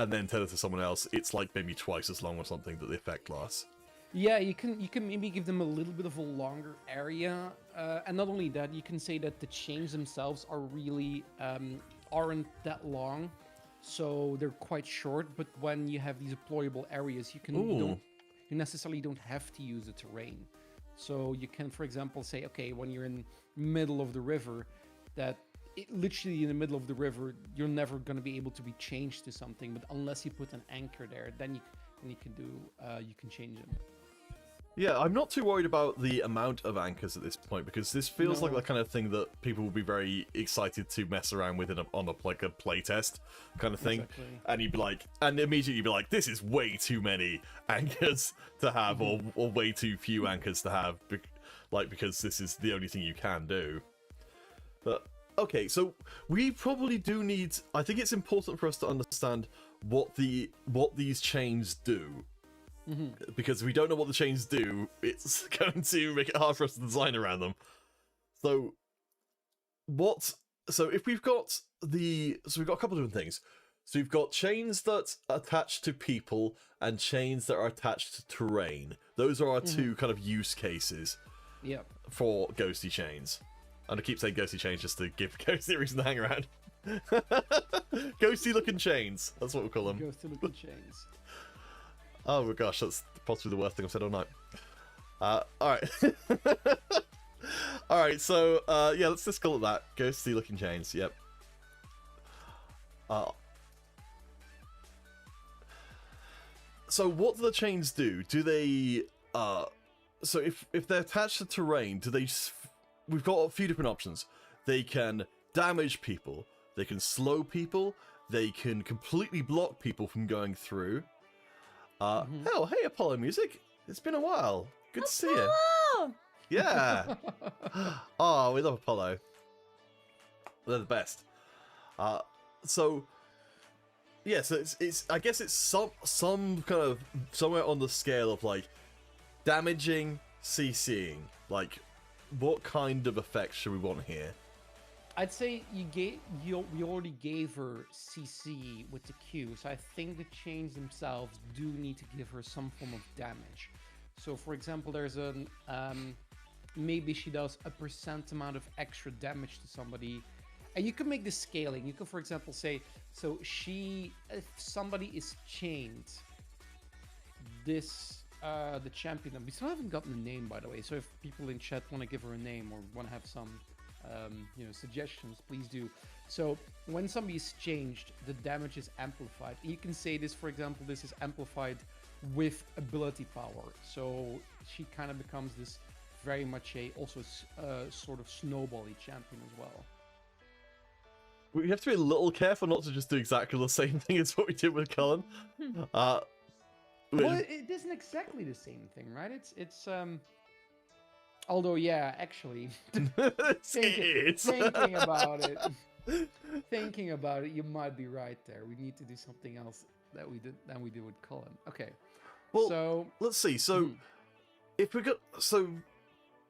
and then tether to someone else, it's like maybe twice as long or something that the effect lasts. Yeah, you can maybe give them a little bit of a longer area, and not only that, you can say that the chains themselves are really aren't that long. So they're quite short, but when you have these deployable areas, you necessarily don't have to use the terrain. So you can, for example, say, okay, when you're in middle of the river, literally in the middle of the river, you're never going to be able to be changed to something. But unless you put an anchor there, then you can change them. Yeah, I'm not too worried about the amount of anchors at this point, because this feels like the kind of thing that people will be very excited to mess around with on a playtest kind of thing. Exactly. And you'd be like, and immediately you'd be like, this is way too many anchors to have, or way too few anchors to have, because this is the only thing you can do. But okay, so we probably do need. I think it's important for us to understand what these chains do. Because if we don't know what the chains do, it's going to make it hard for us to design around them. So if we've got we've got a couple of different things. So we've got chains that attach to people and chains that are attached to terrain. Those are our two kind of use cases. Yep. For ghosty chains. And I keep saying ghosty chains just to give Ghosty a reason to hang around. Ghosty looking chains. That's what we'll call them. Ghosty looking chains. Oh my gosh, that's possibly the worst thing I've said all night. Alright. Alright, so, let's just call it that. Ghosty looking chains, yep. So what do the chains do? Do they, so if they're attached to terrain, do they we've got a few different options. They can damage people, they can slow people, they can completely block people from going through. Hell, hey Apollo Music, it's been a while. Good to see you. Yeah. Oh, we love Apollo. They're the best. So it's I guess it's some kind of somewhere on the scale of like damaging, CCing. Like, what kind of effect should we want here? I'd say you already gave her CC with the Q, so I think the chains themselves do need to give her some form of damage. So, for example, there's maybe she does a % amount of extra damage to somebody, and you can make the scaling. You can, for example, say, so if somebody is chained, this the champion. We still haven't gotten a name, by the way. So if people in chat want to give her a name or want to have some suggestions, please do. So when somebody's changed, the damage is amplified. You can say this, for example, this is amplified with ability power. So she kind of becomes this very much sort of snowbally champion as well. We have to be a little careful not to just do exactly the same thing as what we did with Cullen. Well, it isn't exactly the same thing, right? It's although yeah, actually thinking about it, you might be right there. We need to do something else than we did with Cullen. Okay. Well, so let's see. So if we got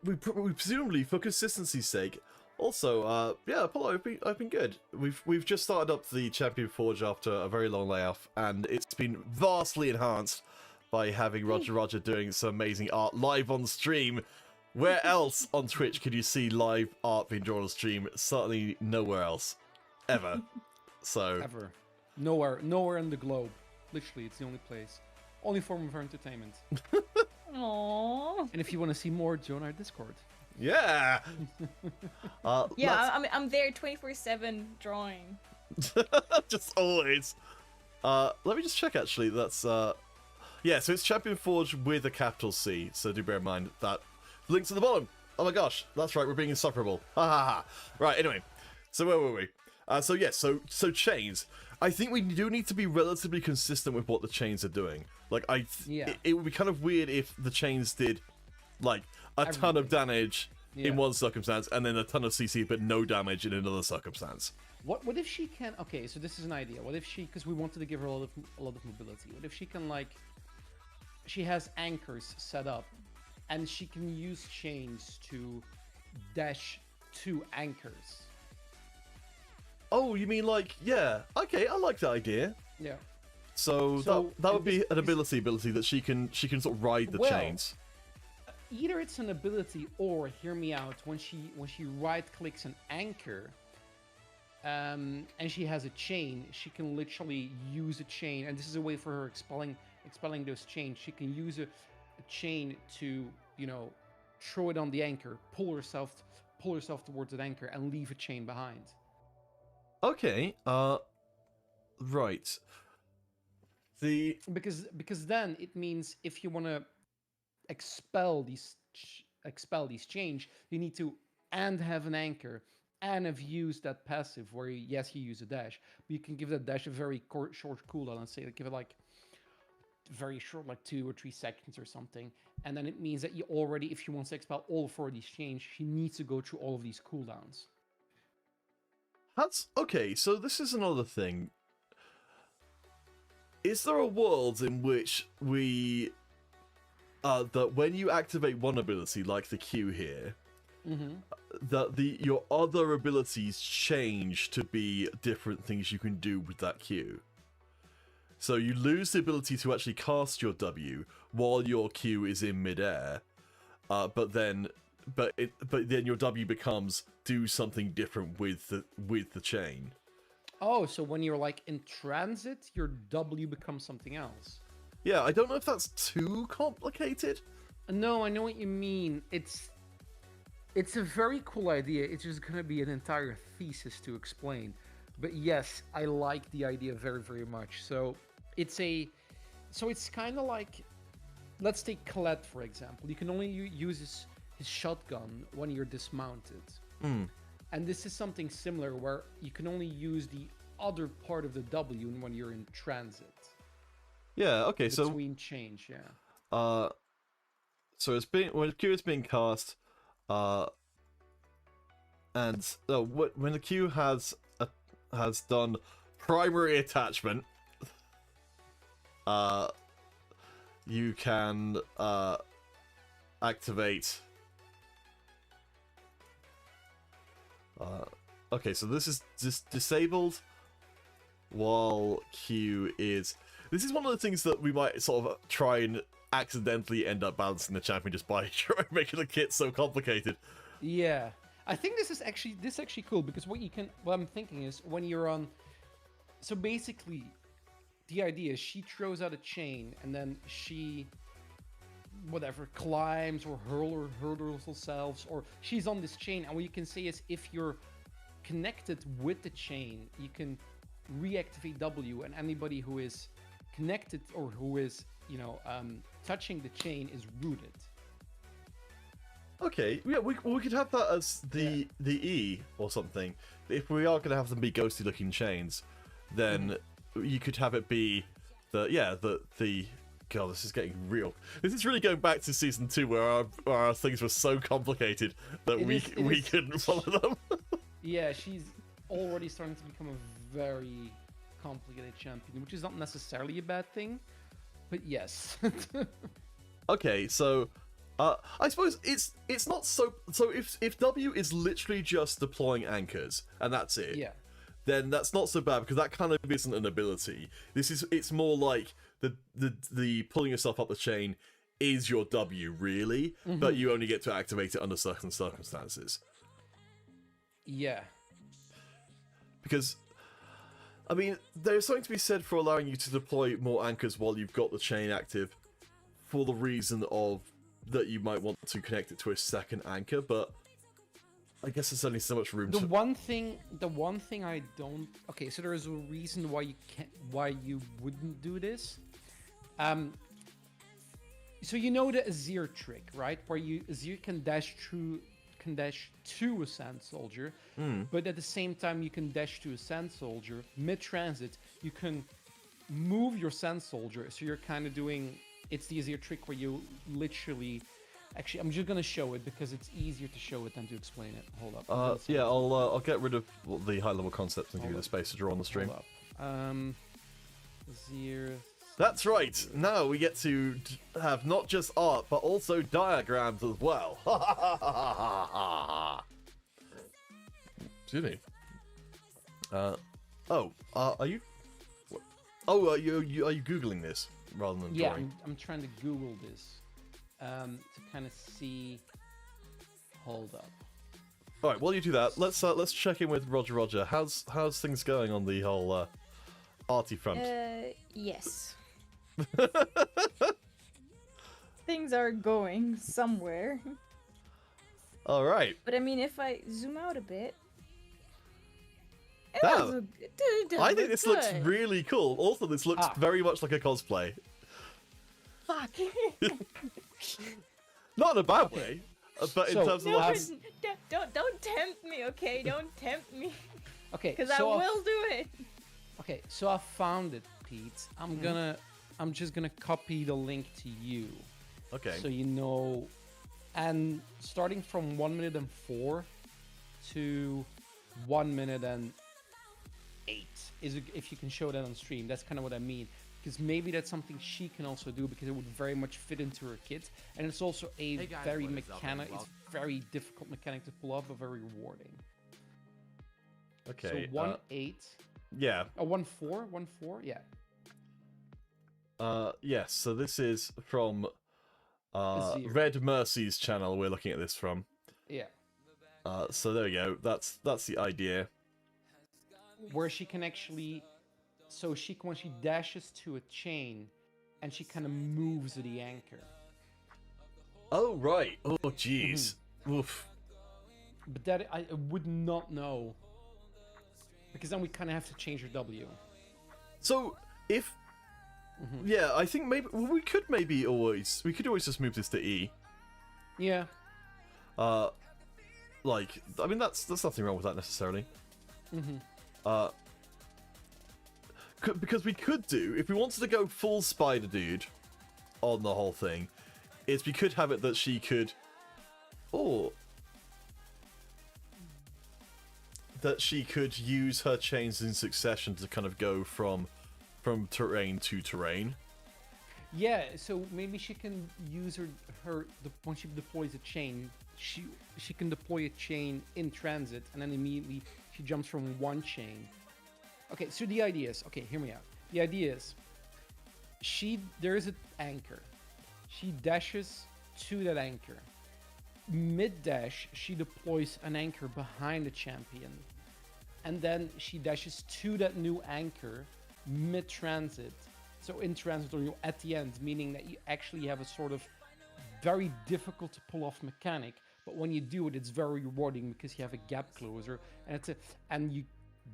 we presumably, for consistency's sake, also, yeah, Apollo, I've been good. We've just started up the Champion Forge after a very long layoff, and it's been vastly enhanced by having Roger doing some amazing art live on stream. Where else on Twitch could you see live art being drawn on stream? Certainly nowhere else, ever. So ever, nowhere in the globe. Literally, it's the only place, only form of entertainment. Aww. And if you want to see more, join our Discord. yeah. Yeah, I'm there 24/7 drawing. Just always. Let me just check. Actually, that's yeah. So it's Champion Forge with a capital C. So do bear in mind that links at the bottom. Oh my gosh, that's right. We're being insufferable. Ha ha ha. Right. Anyway, so where were we? So yes. So chains. I think we do need to be relatively consistent with what the chains are doing. Like it would be kind of weird if the chains did like a ton of damage in one circumstance and then a ton of CC but no damage in another circumstance. What if she can? Okay, so this is an idea. What if she? Because we wanted to give her a lot of mobility. What if she can she has anchors set up, and she can use chains to dash to anchors. Oh, you mean yeah? Okay, I like that idea. Yeah. So that would be an ability that she can sort of ride the chains. Either it's an ability or, hear me out, when she right clicks an anchor, and she has a chain, she can literally use a chain, and this is a way for her expelling those chains. She can use a chain to throw it on the anchor, pull herself towards that anchor, and leave a chain behind. Okay. Right. Because then it means if you want to expel these chains, you need to have an anchor and have used that passive where you use a dash, but you can give that dash a very short cooldown and say give it very short, 2 or 3 seconds or something, and then it means that you already, if you want to expel all 4 of these chains, she needs to go through all of these cooldowns. That's okay. So this is another thing. Is there a world in which we that when you activate one ability, like the Q here, that your other abilities change to be different things you can do with that Q? So you lose the ability to actually cast your W while your Q is in midair, but then your W becomes do something different with the chain. Oh, so when you're in transit, your W becomes something else. Yeah, I don't know if that's too complicated. No, I know what you mean. It's a very cool idea. It's just gonna be an entire thesis to explain. But yes, I like the idea very, very much. So it's kind of like, let's take Colette for example. You can only use his shotgun when you're dismounted. And this is something similar where you can only use the other part of the W when you're in transit. Yeah, okay, so between change, yeah. So when Q is being cast, and when the Q has done primary attachment, you can activate. Okay, so this is just disabled while Q is. This is one of the things that we might sort of try and accidentally end up balancing the champion just by making the kit so complicated. Yeah, I think this is actually cool because what I'm thinking is when you're on. So basically, the idea is she throws out a chain and then she whatever climbs or hurdles herself, or she's on this chain, and what you can say is if you're connected with the chain, you can reactivate W, and anybody who is connected or who is touching the chain is rooted. Okay, yeah, we could have that as the E or something. If we are going to have them be ghosty looking chains, then you could have it be the God, this is getting real. This is really going back to season 2 where our things were so complicated that we couldn't follow them. Yeah, she's already starting to become a very complicated champion, which is not necessarily a bad thing, but yes. Okay, so I suppose it's not so if W is literally just deploying anchors and that's it. Yeah. Then that's not so bad because that kind of isn't an ability. It's more like the pulling yourself up the chain is your W really, but you only get to activate it under certain circumstances. Yeah. Because I mean, there's something to be said for allowing you to deploy more anchors while you've got the chain active, for the reason of that you might want to connect it to a second anchor, but I guess there's only so much room. The one thing I don't. Okay, so there is a reason why you wouldn't do this. So you know the Azir trick, right? Where Azir can dash to a Sand Soldier, but at the same time you can dash to a Sand Soldier mid-transit. You can move your Sand Soldier, so you're kind of doing. It's the Azir trick where you literally. Actually, I'm just gonna show it because it's easier to show it than to explain it. Hold up. Yeah, I'll get rid of the high-level concepts and give you the space to draw on the stream. Hold up. Azir. That's right. Now we get to have not just art, but also diagrams as well. Excuse me. Are you? Are you googling this rather than drawing? Yeah, I'm trying to Google this to kind of see. Hold up. All right. While you do that, let's check in with Roger. How's things going on the whole arty front? Yes. Things are going somewhere. All right. But I mean, if I zoom out a bit, Damn. I think this looks really cool. Also, this looks very much like a cosplay. Fuck. Not in a bad way, but in terms of No, like... don't tempt me, okay? Don't tempt me. Okay, Because I will do it. Okay, so I found it, Pete. I'm just gonna copy the link to you. Okay. So you know, and starting from 1 minute and 4 to 1 minute and 8 is if you can show that on stream. That's kind of what I mean, because maybe that's something she can also do because it would very much fit into her kit, and it's also a very mechanic. It's very difficult mechanic to pull off, but very rewarding. Okay. So 1-8. Yeah. 1-4. 1-4. Yeah. Yes. So this is from Azir. Red Mercy's channel. We're looking at this from. Yeah. So there we go. That's the idea. Where she can actually, so when she dashes to a chain, and she kind of moves the anchor. Oh right. Oh jeez. Oof. But that I would not know, because then we kind of have to change her W. So if. Yeah, I think maybe we could always just move this to E. Yeah. Like I mean that's nothing wrong with that necessarily. Because we could do, if we wanted to go full Spider Dude on the whole thing, is we could have it that she could, that she could use her chains in succession to kind of go from terrain to terrain. Yeah, so maybe she can use when she deploys a chain, she can deploy a chain in transit, and then immediately she jumps from one chain. Okay, so the idea is, okay, hear me out. The idea is, there is an anchor. She dashes to that anchor. Mid-dash, she deploys an anchor behind the champion. And then she dashes to that new anchor, mid-transit. So in transit or you're at the end, meaning that you actually have a sort of very difficult to pull off mechanic. But when you do it, it's very rewarding because you have a gap closer, and you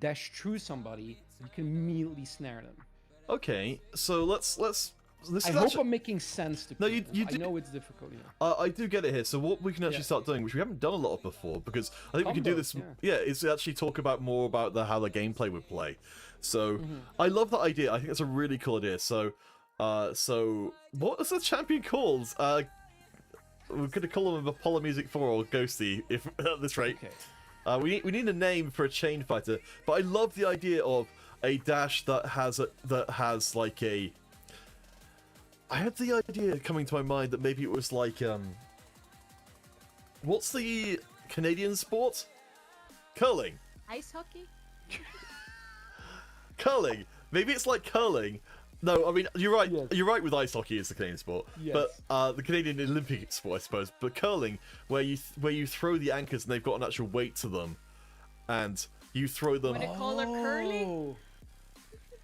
dash through somebody, you can immediately snare them. Okay, so let's. This I is hope actually, I'm making sense to No, people. you I do- know it's difficult. Yeah. I do get it here. So what we can actually Yeah. start doing, which we haven't done a lot of before, because I think we can do Combos, this. yeah. Yeah, is actually talk about more about how the gameplay would play. So I love that idea. I think that's a really cool idea. So, what is the champion called? We're gonna call him Apollo Music 4 or Ghosty, if at this rate. Okay. We need a name for a chain fighter, but I love the idea of a dash that has like a. I had the idea coming to my mind that maybe it was like what's the Canadian sport? Curling. Ice hockey? Curling. Maybe it's like curling. No, I mean you're right. Yes. You're right with ice hockey is the Canadian sport, Yes. but the Canadian Olympic sport, I suppose. But curling, where you throw the anchors and they've got an actual weight to them, and you throw them. Wanna call her curly? Oh.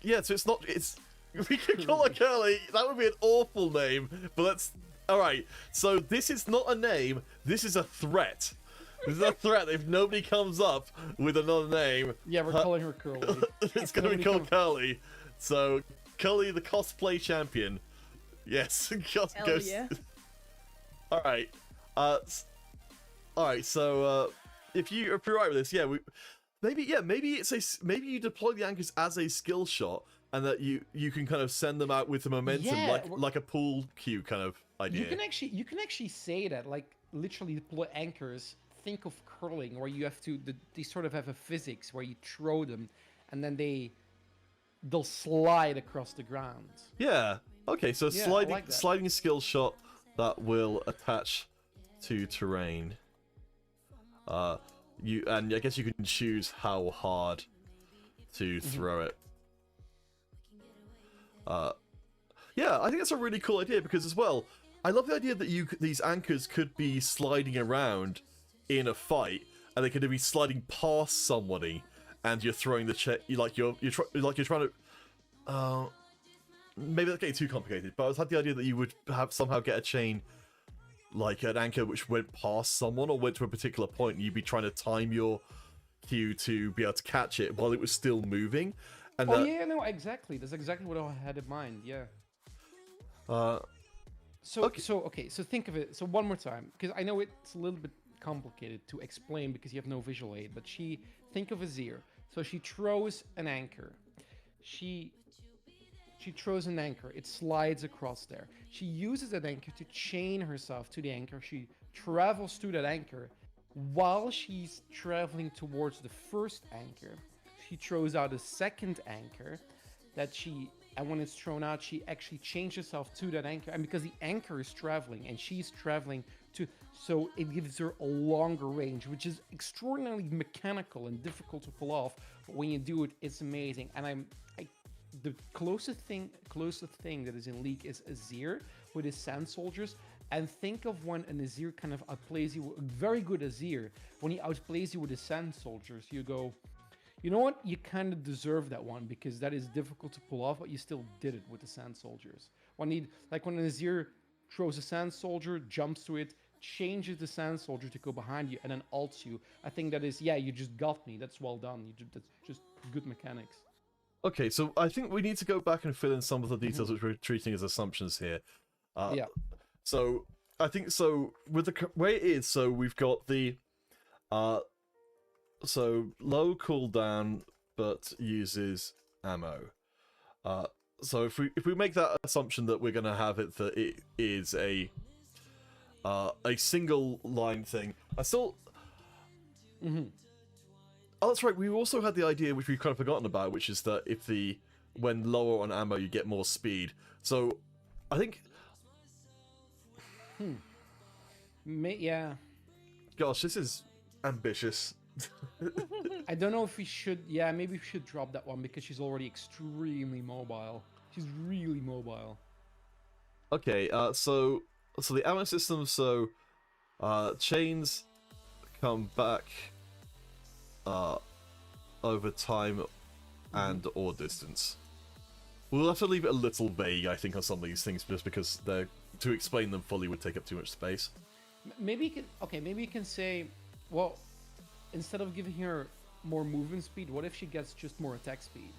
Yeah, so it's not. It's we could call her curly. That would be an awful name. But let's. All right. So this is not a name. This is a threat. This is a threat. If nobody comes up with another name, Yeah, we're calling her Curly. it's going to be called Curly. So Curly, the cosplay champion. Yes. Hell yeah. All right. All right. So if you're right with this, yeah, maybe maybe you deploy the anchors as a skill shot, and that you can kind of send them out with the momentum, Yeah, like a pool cue kind of idea. You can actually say that, like literally deploy anchors. Think of curling, where you have to they sort of have a physics where you throw them, and then they'll slide across the ground. Yeah. Okay. So Yeah, I like that. sliding skill shot that will attach to terrain. I guess you can choose how hard to throw it. Yeah, I think that's a really cool idea because as well, I love the idea that these anchors could be sliding around in a fight, and they could be sliding past somebody, and you're throwing the you're trying to. Maybe that's getting too complicated, but I had the idea that you would somehow get a chain, like an anchor which went past someone or went to a particular point, and you'd be trying to time your cue to be able to catch it while it was still moving. And Yeah, no, exactly. That's exactly what I had in mind. Yeah. So think of it. So one more time, because I know it's a little bit complicated to explain because you have no visual aid. But think of Azir. So she throws an anchor. She throws an anchor. It slides across there. She uses that anchor to chain herself to the anchor. She travels to that anchor. While she's traveling towards the first anchor, she throws out a second anchor and when it's thrown out, she actually changes herself to that anchor. And because the anchor is traveling and she's traveling so it gives her a longer range, which is extraordinarily mechanical and difficult to pull off. But when you do it, it's amazing. And the closest thing that is in League is Azir with his Sand Soldiers. And think of when an Azir kind of outplays you, a very good Azir, when he outplays you with his Sand Soldiers, you go, you know what? You kind of deserve that one because that is difficult to pull off, but you still did it with the Sand Soldiers. When an Azir throws a Sand Soldier, jumps to it, changes the Sand Soldier to go behind you, and then ults you, I think that is, you just got me. That's well done. That's just good mechanics. Okay, so I think we need to go back and fill in some of the details which we're treating as assumptions here. Yeah. So I think with the way it is, so we've got the so low cooldown but uses ammo. So if we make that assumption that we're gonna have it that it is a single line thing, I still. Oh, that's right. We also had the idea, which we've kind of forgotten about, which is that when lower on ammo, you get more speed. So, I think. Yeah. Gosh, this is ambitious. I don't know if we should. Yeah, maybe we should drop that one because she's already extremely mobile. She's really mobile. Okay. So the ammo system. So, chains come back. Over time and or distance. We'll have to leave it a little vague, I think, on some of these things, just because to explain them fully would take up too much space. Maybe you can. Okay, maybe you can say, well, instead of giving her more movement speed, what if she gets just more attack speed?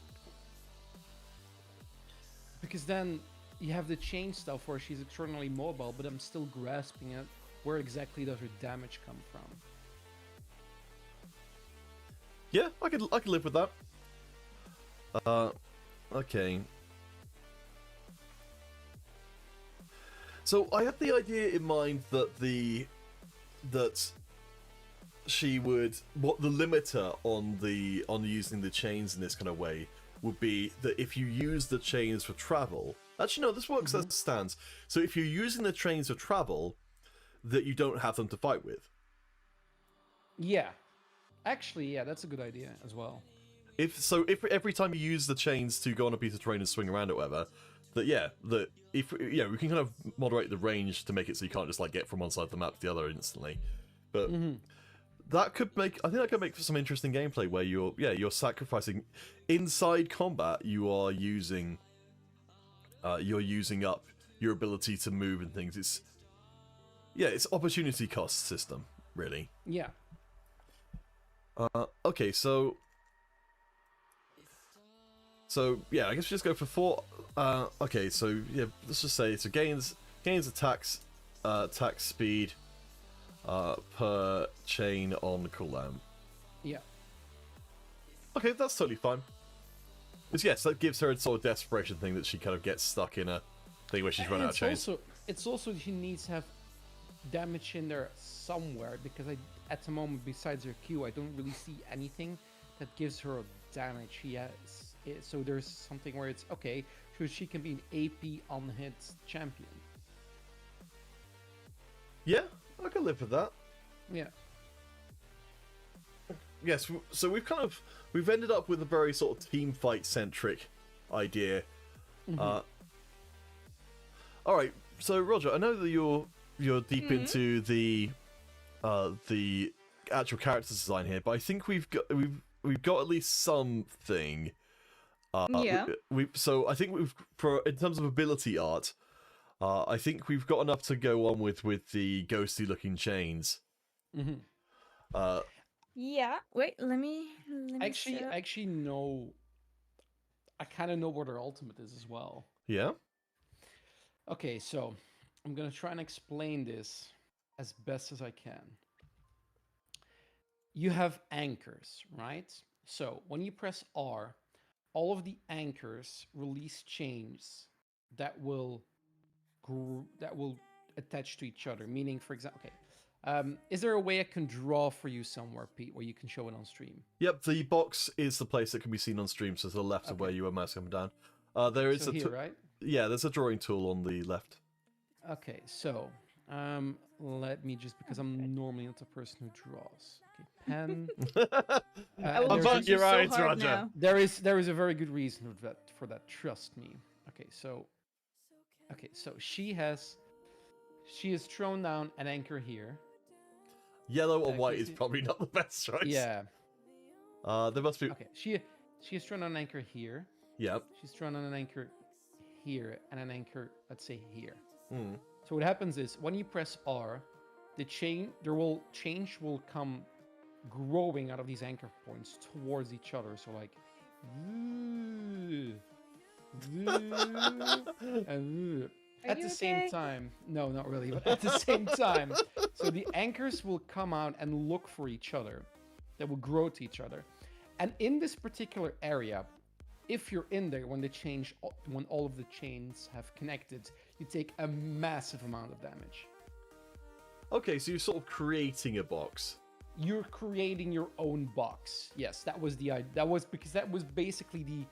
Because then you have the chain stuff where she's extraordinarily mobile, but I'm still grasping at where exactly does her damage come from. Yeah, I could live with that. Okay. So I had the idea in mind that she would, what the limiter on using the chains in this kind of way would be that if you use the chains for travel, actually no, this works as it stands. So if you're using the chains for travel, that you don't have them to fight with. Yeah, actually, yeah, that's a good idea as well. If every time you use the chains to go on a piece of terrain and swing around or whatever, we can kind of moderate the range to make it so you can't just like get from one side of the map to the other instantly. But that could make, I think that could make for some interesting gameplay where you're sacrificing inside combat. You are using you're using up your ability to move and things. It's opportunity cost system, really. Yeah. Okay, so yeah, I guess we just go for 4. Okay, so yeah, let's just say so gains attacks, attack speed, per chain on cooldown. Yeah. Okay, that's totally fine. Because yes, that gives her a sort of desperation thing that she kind of gets stuck in a thing where she's run out of chains. It's also she needs to have damage in there somewhere, because at the moment, besides her Q, I don't really see anything that gives her damage. So there's something where it's okay, so she can be an AP unhit champion. Yeah, I can live with that. Yeah. Yes, so we've ended up with a very sort of team fight centric idea. All right, so Roger, I know that you're deep into the actual character design here, but I think we've got at least something. So I think in terms of ability art, I think we've got enough to go on with the ghosty looking chains. Yeah. Wait. Let me. Actually, no. I kind of know what her ultimate is as well. Yeah. Okay, so I'm gonna try and explain this as best as I can. You have anchors, right? So when you press R, all of the anchors release chains that will attach to each other. Meaning, for example, okay, is there a way I can draw for you somewhere, Pete, where you can show it on stream? Yep, the box is the place that can be seen on stream, so to the left of where you were mouse coming down. There is right? Yeah, there's a drawing tool on the left. Okay, so let me just, because I'm normally not the person who draws. Okay, pen. About your eyes, Roger. Now. There is a very good reason for that. Trust me. Okay, so she has thrown down an anchor here. Yellow or white is probably not the best choice. Yeah. There must be. Okay, she has thrown down an anchor here. Yep. She's thrown down an anchor here and an anchor, let's say here. Hmm. So what happens is when you press R, the change will come growing out of these anchor points towards each other. So like, and at the same time, no, not really, but at the same time, so the anchors will come out and look for each other. They will grow to each other, and in this particular area, if you're in there when all of the chains have connected, you take a massive amount of damage. Okay, so you're sort of creating a box. You're creating your own box. Yes, that was the idea. That was basically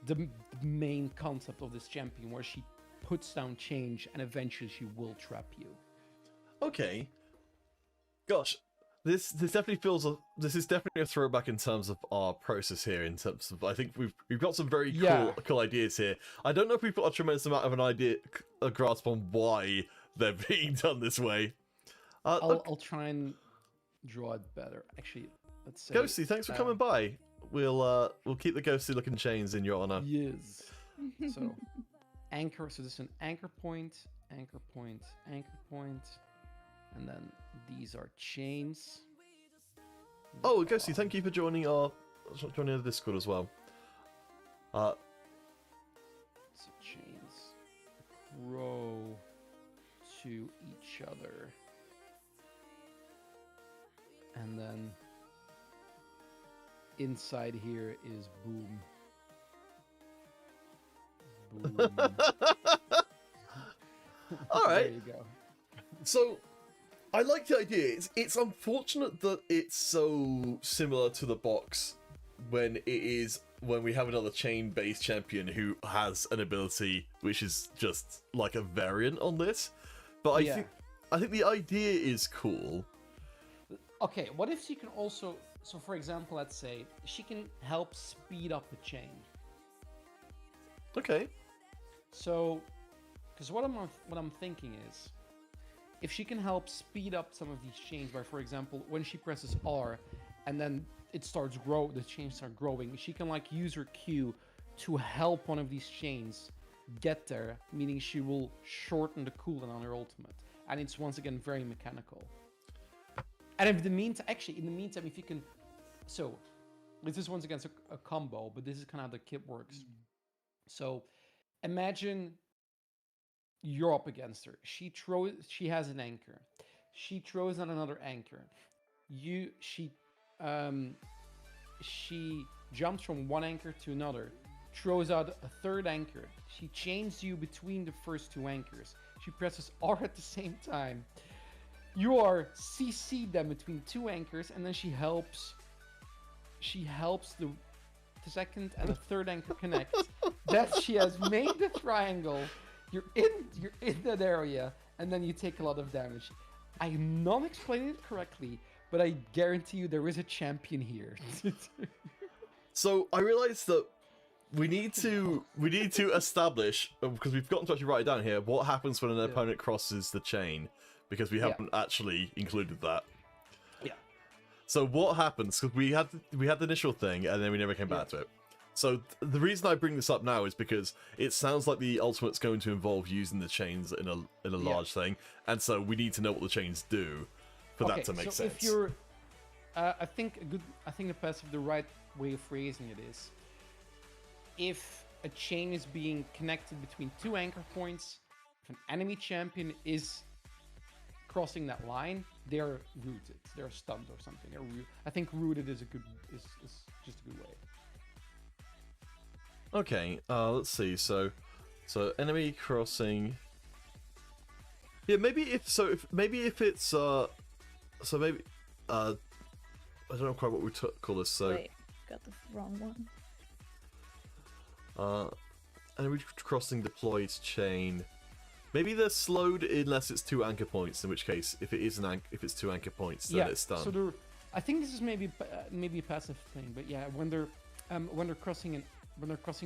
the main concept of this champion, where she puts down change and eventually she will trap you. Okay. Gosh, this definitely this is definitely a throwback in terms of our process here. In terms of, I think we've got some very cool ideas here. I don't know if we've got a tremendous amount of a grasp on why they're being done this way. I'll try and draw it better. Actually, let's say. Ghosty, thanks for coming by. We'll keep the ghosty looking chains in your honor. Yes. So anchor. So this is an anchor point, anchor point, anchor point, and then these are chains. Oh, Ghosty, thank you for joining the Discord as well. So chains grow to each other, and then inside here is boom. Boom. All right. There you go. So, I like the idea. It's unfortunate that it's so similar to the box when we have another chain-based champion who has an ability which is just like a variant on this. But I think the idea is cool. Okay, what if she can also... So, for example, let's say she can help speed up the chain. Okay. So, because what I'm thinking is, if she can help speed up some of these chains by, for example, when she presses R, and then the chains start growing, she can like use her Q to help one of these chains get there, meaning she will shorten the cooldown on her ultimate, and it's once again very mechanical. And in the meantime, if you can, so this is once again a combo, but this is kind of how the kit works. So imagine you're up against her. She has an anchor. She throws on another anchor. She jumps from one anchor to another, throws out a third anchor. She chains you between the first two anchors. She presses R at the same time. You are CC'd them between two anchors, and then she helps the second and the third anchor connect. That she has made the triangle. You're in that area, and then you take a lot of damage. I'm not explaining it correctly, but I guarantee you there is a champion here. So I realized that we need to establish, because we've gotten to actually write it down here, what happens when an opponent crosses the chain, because we haven't actually included that. Yeah. So what happens? Because we had the initial thing, and then we never came back to it. So the reason I bring this up now is because it sounds like the ultimate's going to involve using the chains in a large thing, and so we need to know what the chains do for that to make sense. If you're, I think the right way of phrasing it is, if a chain is being connected between two anchor points, if an enemy champion is crossing that line, they're rooted, they're stunned or something. I think rooted is just a good way. Okay, let's see. So enemy crossing. Yeah, maybe if it's I don't know quite what we call this. So Wait, got the wrong one. Enemy crossing deployed chain. Maybe they're slowed unless it's two anchor points. In which case, if it's two anchor points, then it's done. So I think this is maybe a passive thing, but yeah, when they're crossing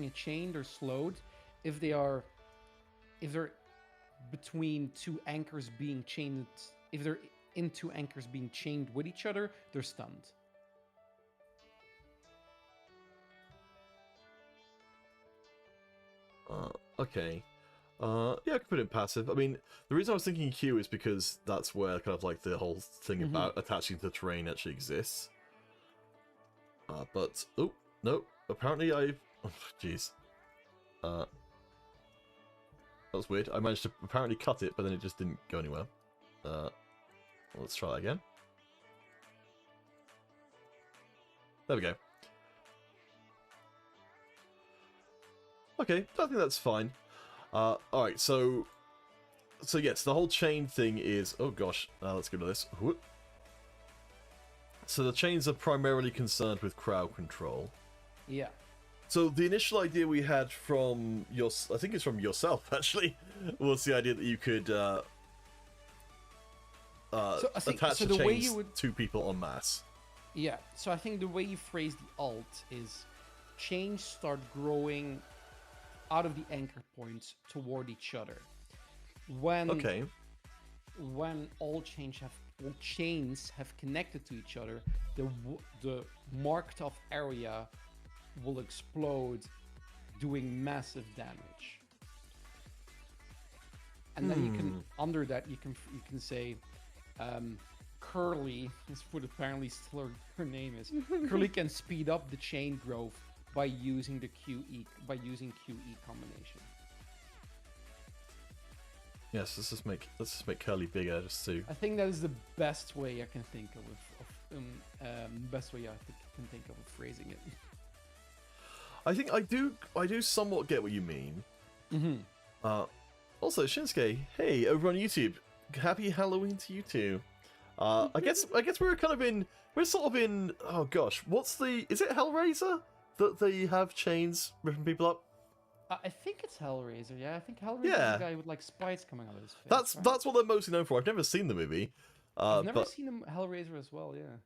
a chain, they're slowed. If they're between two anchors being chained, if they're in two anchors being chained with each other, they're stunned. Okay. Yeah, I could put it passive. I mean, the reason I was thinking Q is because that's where kind of like the whole thing about attaching to the terrain actually exists. But oh no, apparently I've jeez. That was weird. I managed to apparently cut it, but then it just didn't go anywhere. Let's try that again. There we go. Okay, I think that's fine. Alright, so yes, the whole chain thing is... Oh gosh, let's go to this. Whoop. So the chains are primarily concerned with crowd control. Yeah. So the initial idea we had from I think it's from yourself actually, was the idea that you could attach the chains to people en masse. Yeah, so I think the way you phrase the alt is chains start growing out of the anchor points toward each other. When all chains have connected to each other, the marked off area will explode doing massive damage. And then you can, under that, you can say, Curly is what apparently still her name is. Curly can speed up the chain growth by using the QE combination. Yes, let's just make Curly bigger, just to. I think that is the best way I can think of phrasing it. I think I do somewhat get what you mean. Also, Shinsuke, hey, over on YouTube, happy Halloween to you too. I guess we're sort of in. Oh gosh, is it Hellraiser that they have chains ripping people up? I think it's Hellraiser. Yeah, I think Hellraiser is the guy with like spikes coming out of his face. That's what they're mostly known for. I've never seen the movie. I've never seen Hellraiser as well. Yeah.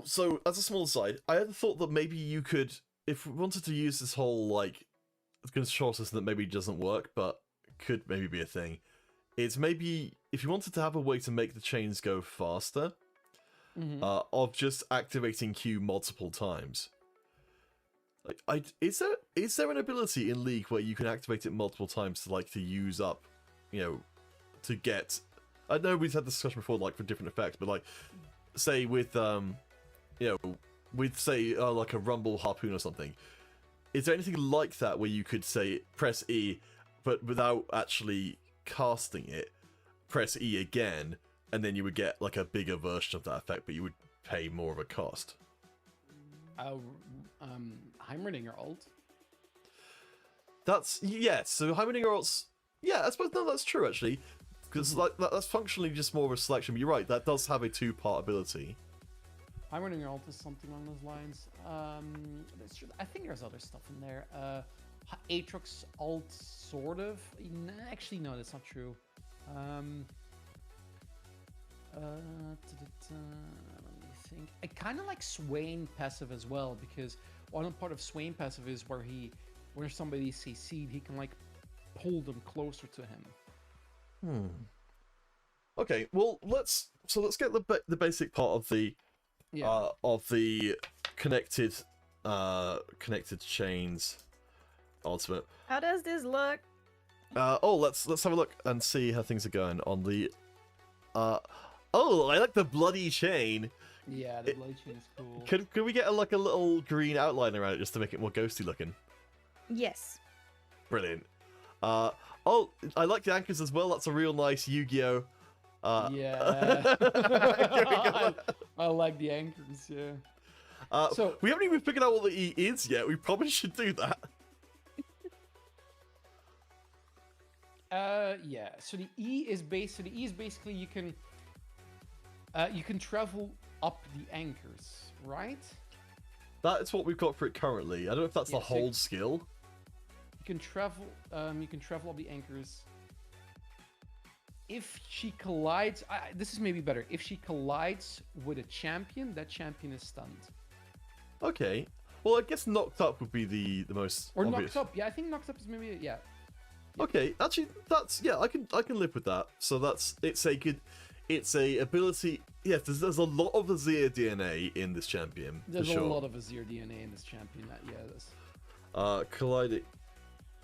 So as a small aside, I had thought that maybe you could, if we wanted to use this whole like control system that maybe doesn't work, but could maybe be a thing. It's maybe if you wanted to have a way to make the chains go faster, of just activating Q multiple times. Like, is there an ability in League where you can activate it multiple times to use up, to get? I know we've had this discussion before, like for different effects, but like, say with like a Rumble Harpoon or something. Is there anything like that where you could say press E, but without actually casting it, press E again, and then you would get like a bigger version of that effect, but you would pay more of a cost? Heimerdinger ult. So Heimerdinger ults. Yeah, I suppose that's true actually, because that's functionally just more of a selection. But you're right, that does have a 2-part ability. Heimerdinger ult is something along those lines. I think there's other stuff in there. Aatrox ult, sort of. Actually, no, that's not true. Let me think. I kind of like Swain passive as well, because one part of Swain passive is where when somebody CC'd, he can like pull them closer to him. Okay, well let's get the basic part of the connected chains ultimate. How does this look? Let's have a look and see how things are going on the. I like the bloody chain. Yeah, the bloody chain is cool. Could we get a little green outline around it just to make it more ghosty looking? Yes. Brilliant. I like the anchors as well. That's a real nice Yu-Gi-Oh. Yeah. I like the anchors. Yeah. So we haven't even figured out what the E is yet. We probably should do that. Yeah. So the E is basically you can travel up the anchors, right? That's what we've got for it currently. I don't know if that's the hold skill. You can travel up the anchors. If she collides, this is maybe better. If she collides with a champion, that champion is stunned. Okay. Well, I guess knocked up would be the most obvious. Knocked up. Yeah, I think knocked up is maybe yeah. Okay, actually, I can live with that. So it's a ability. Yes, there's a lot of Azir DNA in this champion. There's for a sure. lot of Azir DNA in this champion. That's. Colliding.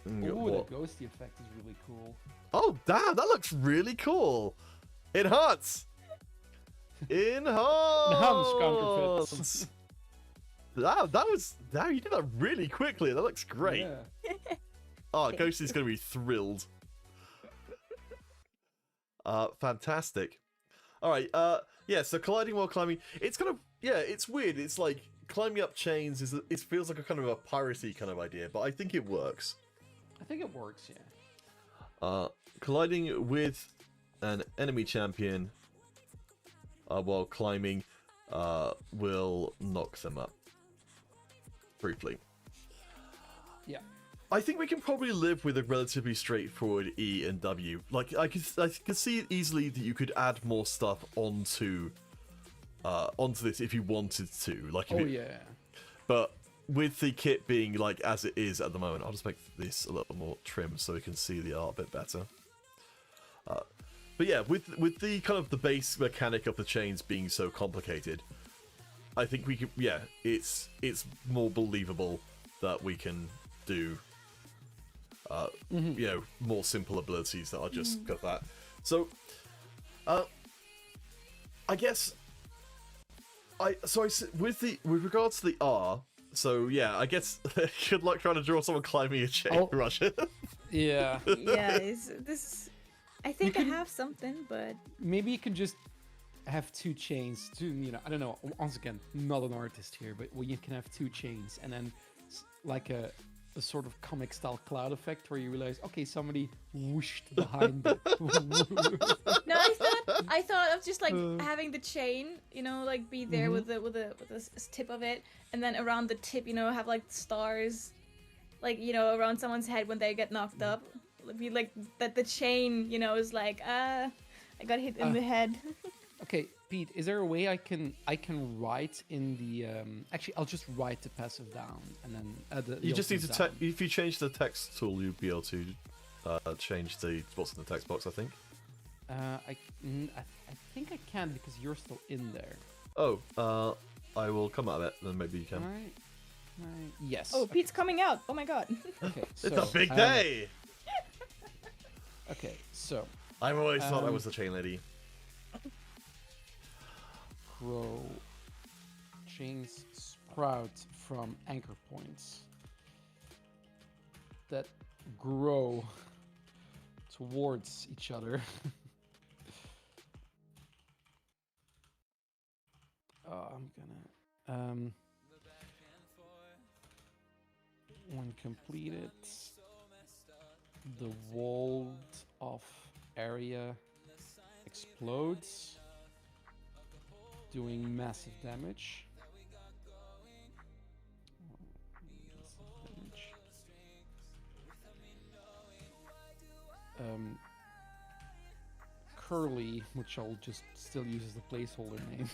Ooh, the ghosty effect is really cool. Oh damn, that looks really cool. Enhance. Enhance. Wow, you did that really quickly. That looks great. Yeah. Ghosty's gonna be thrilled. Fantastic. All right. So colliding while climbing. It's it's weird. It's like climbing up chains it feels like a kind of a piracy kind of idea, but I think it works. I think it works. Yeah. Colliding with an enemy champion while climbing will knock them up briefly. Yeah. I think we can probably live with a relatively straightforward E and W. Like I could see easily that you could add more stuff onto this if you wanted to. But with the kit being like as it is at the moment, I'll just make this a little more trim so we can see the art a bit better. But yeah, with the kind of the base mechanic of the chains being so complicated, I think we can. Yeah, it's more believable that we can do, you know, more simple abilities that are just got that. So, I guess with regards to the R. So yeah, I guess good luck trying to draw someone climbing a chain, Russia. Yeah. Yeah, this. I think I can- have something, but Maybe you can just have two chains. I don't know. Once again, not an artist here, but you can have two chains and then like a sort of comic style cloud effect where you realize, okay, somebody whooshed behind it. no, I thought of just like having the chain, you know, like be there with the tip of it, and then around the tip, you know, have like stars, like, you know, around someone's head when they get knocked up. It'd be like that the chain, you know, is like I got hit in the head. Okay, Pete, is there a way I can write in the actually I'll just write the passive down and then the You just need to down. if you change the text tool, you'll be able to change what's in the text box, I think. I think I can because you're still in there. Oh, I will come out of it, then maybe you can. Can I? Yes. Oh, Pete's coming out. Oh my god. Okay, It's a big um, day! Okay, so I've always thought I was the chain lady. grow chains sprout from anchor points that grow towards each other. I'm gonna when completed, the walled off area explodes, doing massive damage. Curly, which I'll just still use as the placeholder name,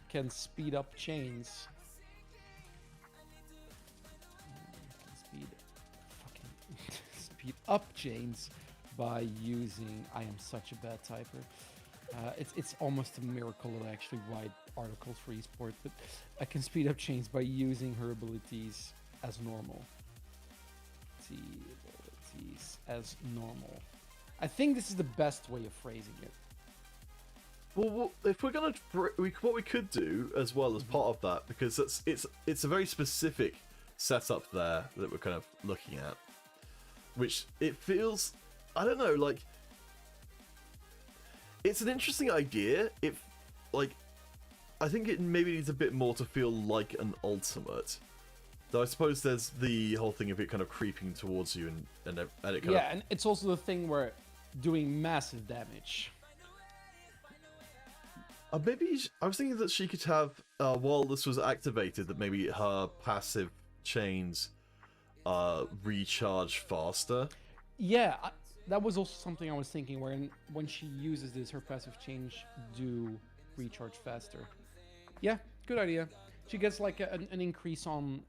can speed up chains. Speed up chains by using. I am such a bad typer. It's almost a miracle that I actually write articles for esports, but I can speed up chains by using her abilities as normal. Abilities as normal. I think this is the best way of phrasing it. Well, if we're gonna, what we could do as well as part of that, because it's a very specific setup there that we're kind of looking at, which it feels, I don't know, like it's an interesting idea. I think it maybe needs a bit more to feel like an ultimate. Though I suppose there's the whole thing of it kind of creeping towards you and it kind of... Yeah, and it's also the thing where doing massive damage. Maybe I was thinking that she could have, while this was activated, that maybe her passive chains recharge faster. Yeah, that was also something I was thinking. When she uses this, her passive chains do recharge faster. Yeah, good idea. She gets like an increase on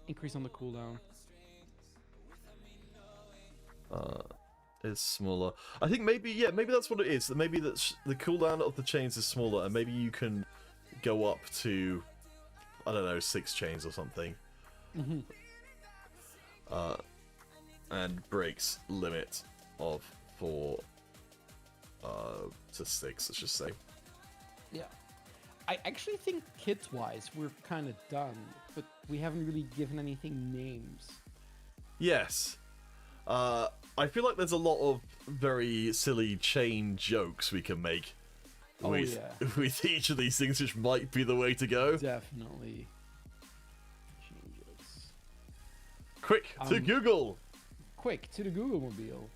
the cooldown. Is smaller. I think maybe that's what it is. Maybe that the cooldown of the chains is smaller, and maybe you can go up to, I don't know, 6 chains or something. Mm-hmm. And breaks limit of 4 to 6. Let's just say. Yeah, I actually think kit-wise we're kind of done, but we haven't really given anything names. Yes. I feel like there's a lot of very silly chain jokes we can make with each of these things, which might be the way to go. Definitely. Changes. Quick to Google. Quick to the Google mobile.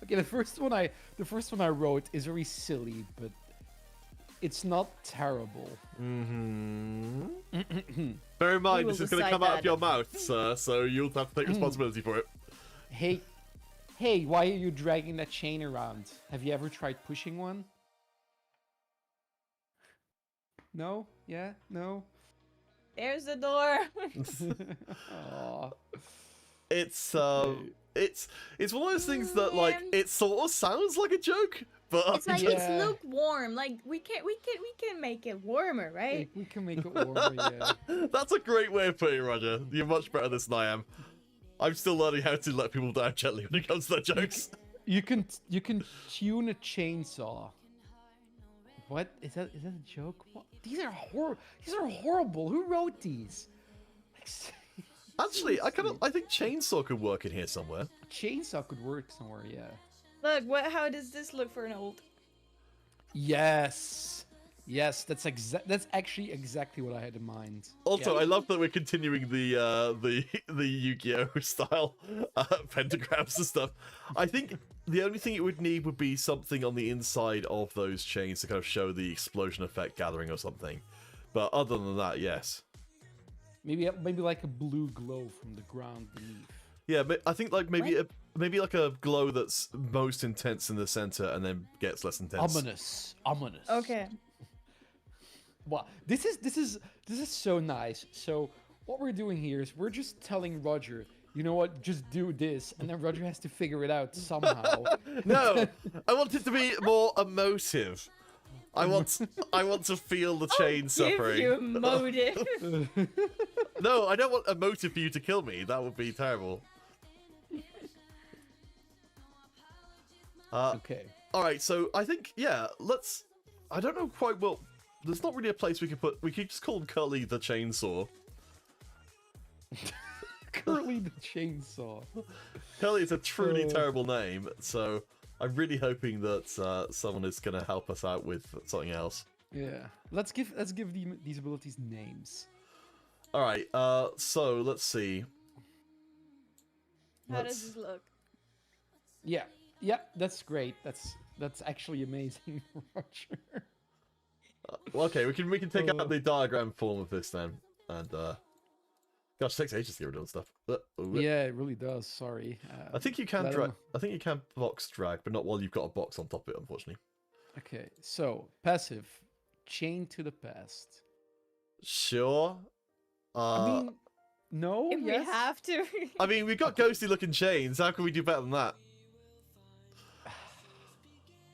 The first one I wrote is very silly, but it's not terrible. Mm-hmm. Bear in mind, this is going to come out of your mouth, sir, so you'll have to take responsibility for it. Hey, why are you dragging that chain around? Have you ever tried pushing one? No? Yeah? No? There's the door. Aw. It's it's one of those things that like it sort of sounds like a joke, but It's like it's lukewarm. Like we can make it warmer, right? We can make it warmer, yeah. That's a great way of putting it, Roger. You're much better at this than I am. I'm still learning how to let people down gently when it comes to their jokes. You can tune a chainsaw. What is that? Is that a joke? What? These are horrible. Who wrote these? Actually, I think chainsaw could work in here somewhere. Chainsaw could work somewhere, yeah. Look, how does this look for an old? Yes, that's actually exactly what I had in mind. Also, I love that we're continuing the Yu-Gi-Oh style pentagrams and stuff. I think the only thing it would need would be something on the inside of those chains to kind of show the explosion effect gathering or something. But other than that, yes. Maybe like a blue glow from the ground beneath. Yeah, but I think like maybe like a glow that's most intense in the center and then gets less intense. Ominous. Okay. Wow, this is so nice. So what we're doing here is we're just telling Roger, you know what, just do this, and then Roger has to figure it out somehow. No, I want it to be more emotive. I want to feel the chain suffering. Give you motive. No, I don't want a motive for you to kill me. That would be terrible. Okay. All right, so I think let's. I don't know quite well. There's not really a place we could put. We could just call Curly the Chainsaw. Curly the Chainsaw. Curly is a truly terrible name, so I'm really hoping that someone is going to help us out with something else. Yeah. Let's give these abilities names. All right. So let's see. How does this look? Yeah, that's great. That's actually amazing, Roger. Okay, we can take out the diagram form of this then, and gosh, it takes ages to get rid of stuff. Yeah, it really does. Sorry. I think you can drag. I think you can box drag, but not while you've got a box on top of it, unfortunately. Okay, so passive, chain to the past. Sure. I mean, no. If we have to. I mean, we've got ghostly looking chains. How can we do better than that?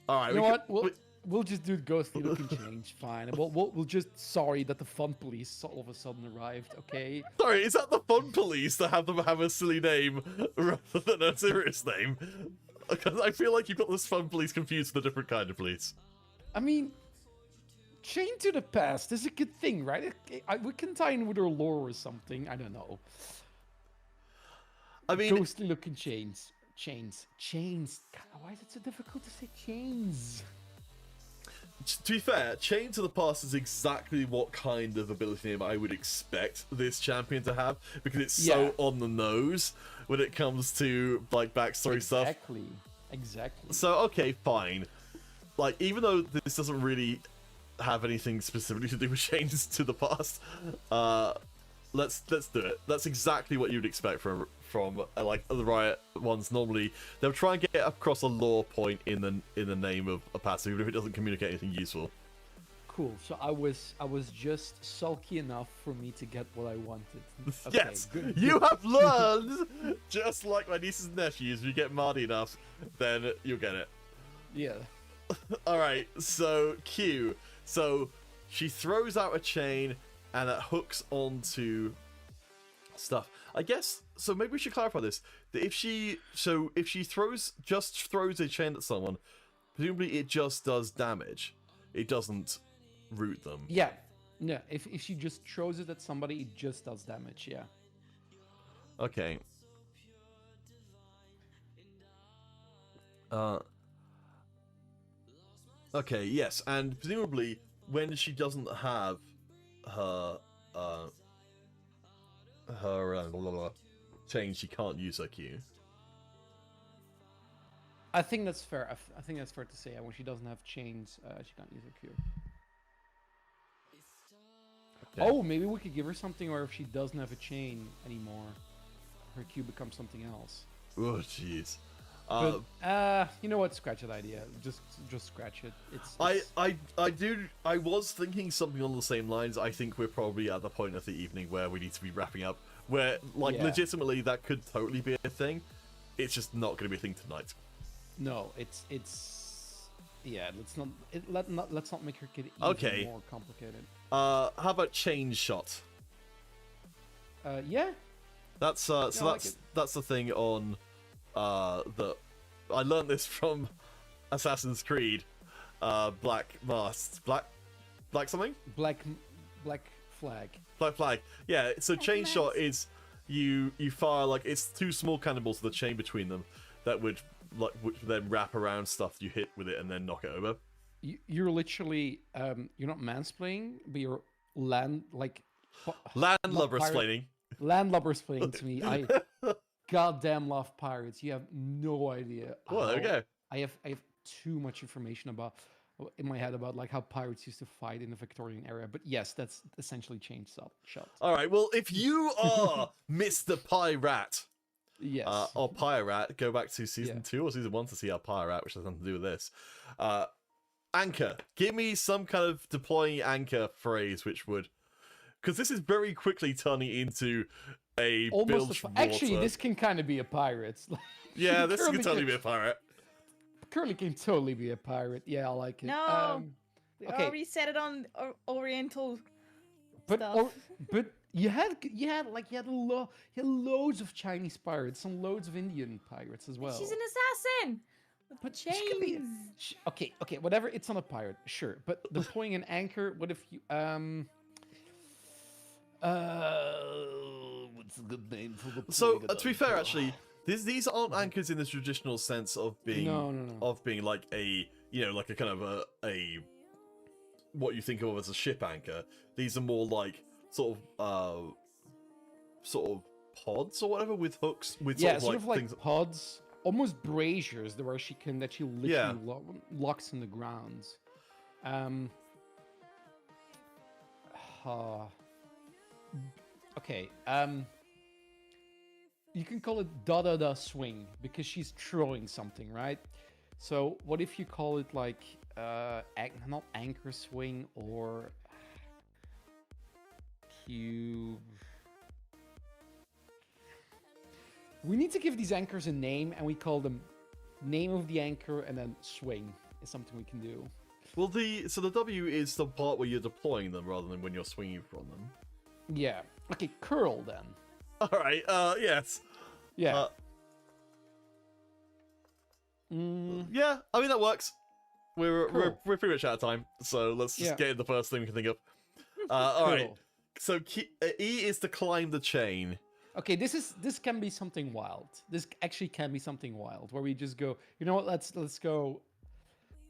All right. You know what? We'll just do ghostly looking change. Fine. We'll just sorry that the fun police all of a sudden arrived. Okay. Sorry, is that the fun police that have them have a silly name rather than a serious name? Because I feel like you've got this fun police confused with a different kind of police. I mean, chain to the past is a good thing, right? We can tie in with her lore or something. I don't know. I mean, ghostly looking chains. God, why is it so difficult to say chains? To be fair, Chain to the Past is exactly what kind of ability name I would expect this champion to have, because it's so on the nose when it comes to like backstory stuff. Exactly. So okay, fine. Like, even though this doesn't really have anything specifically to do with Chains to the Past, let's do it. That's exactly what you'd expect from like the Riot ones. Normally they'll try and get across a lore point in the name of a passive, even if it doesn't communicate anything useful. Cool. So I was just sulky enough for me to get what I wanted. Okay, yes, good. You have learned. Just like my nieces and nephews, if you get mardy enough, then you'll get it. Yeah. All right. So Q. So she throws out a chain and it hooks onto stuff. I guess so. Maybe we should clarify this. That if she throws a chain at someone, presumably it just does damage. It doesn't root them. Yeah. If she just throws it at somebody, it just does damage. Yeah. Okay. Okay. Yes, and presumably when she doesn't have her chain, she can't use her Q. I think that's fair. I think that's fair to say. When she doesn't have chains, she can't use her Q. Okay. Oh, maybe we could give her something, or if she doesn't have a chain anymore, her Q becomes something else. Oh, jeez. You know what? Scratch that idea. Just scratch it. It's... I was thinking something along the same lines. I think we're probably at the point of the evening where we need to be wrapping up. Where, like, legitimately, that could totally be a thing. it's just not going to be a thing tonight. No, it's yeah. Let's not make her kid even Okay. more complicated. How about chain shot? Yeah. That's I like that's the thing on the I learned this from Assassin's Creed, Black something? Black flag. Black flag. Yeah, so chain nice. shot is you fire like it's two small cannonballs with a chain between them that would then wrap around stuff you hit with it and then knock it over. You're literally you're not mansplaining, but you're Landlubber pirate- explaining. landlubbers playing to me. I goddamn love pirates. You have no idea. Well, there we how- go. I have too much information in my head about like how pirates used to fight in the Victorian era. But yes, that's essentially chain shot. All right. Well, if you are Mr. Pirate, Yes. or Pirate, go back to season Yeah. 2 or season 1 to see our Pirate, which has nothing to do with this. Anchor. Give me some kind of deploying anchor phrase, which would, because this is very quickly turning into a bilge water. Actually, this can kind of be a pirate. Yeah, this Curly could totally can- be a pirate. Curly can totally be a pirate. Yeah, I like it. No. We okay. already said it on Oriental But stuff. but you had loads of Chinese pirates and loads of Indian pirates as well. She's an assassin. With But she could be- chains. okay, whatever. It's on a pirate, sure. But deploying an anchor. What if you what's a good name for the? So, to be fair, actually, these aren't anchors in the traditional sense of being No. of being like a like a kind of a what you think of as a ship anchor. These are more like sort of pods or whatever with hooks with Sort of like things. pods, almost braziers, where she literally Yeah. locks in the ground. Okay. You can call it da swing because she's throwing something, right? So what if you call it like not anchor swing or cube? We need to give these anchors a name, and we call them name of the anchor and then swing is something we can do. Well, the W is the part where you're deploying them rather than when you're swinging from them. Yeah. Okay, curl then. All right. Yes. Yeah. Yeah. I mean that works. We're pretty much out of time, so let's just Yeah. get in the first thing we can think of. All right. Cool. So E is to climb the chain. Okay, this can be something wild. This actually can be something wild where we just go. You know what? Let's go.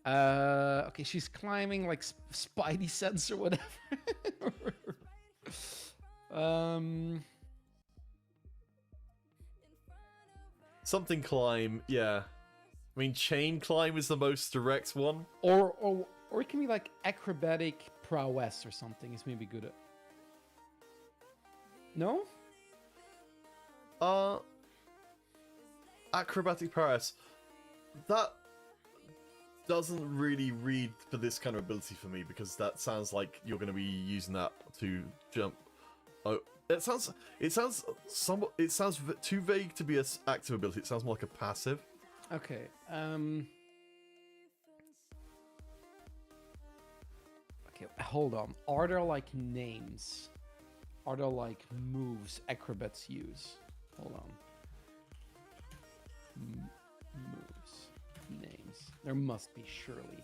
Okay, she's climbing like Spidey sense or whatever. Something climb. Yeah. I mean, chain climb is the most direct one. Or it can be like acrobatic prowess or something. It's maybe good at. No? Acrobatic prowess. That doesn't really read for this kind of ability for me because that sounds like you're going to be using that to jump. Oh, it sounds too vague to be an active ability. It sounds more like a passive. Okay. Okay, hold on. Are there like names? Are there like moves acrobats use? Hold on. Moves. Names. There must be, surely.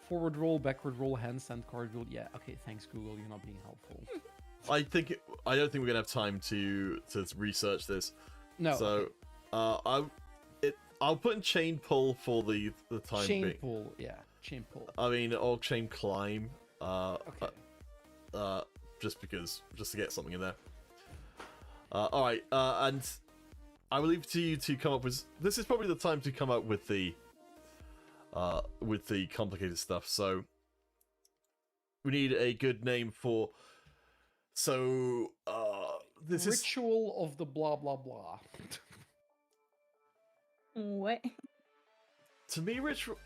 Forward roll, backward roll, handstand, cartwheel. Yeah, okay, thanks Google, you're not being helpful. I don't think we're gonna have time to research this. No. So, okay. I'll put in chain pull for the time Chain being. pull, yeah, chain pull. I mean, or chain climb. Okay. Just to get something in there. All right, and I will leave it to you to come up with. This is probably the time to come up with the complicated stuff. So we need a good name for. So this is Ritual of the blah blah blah. What? to me ritual.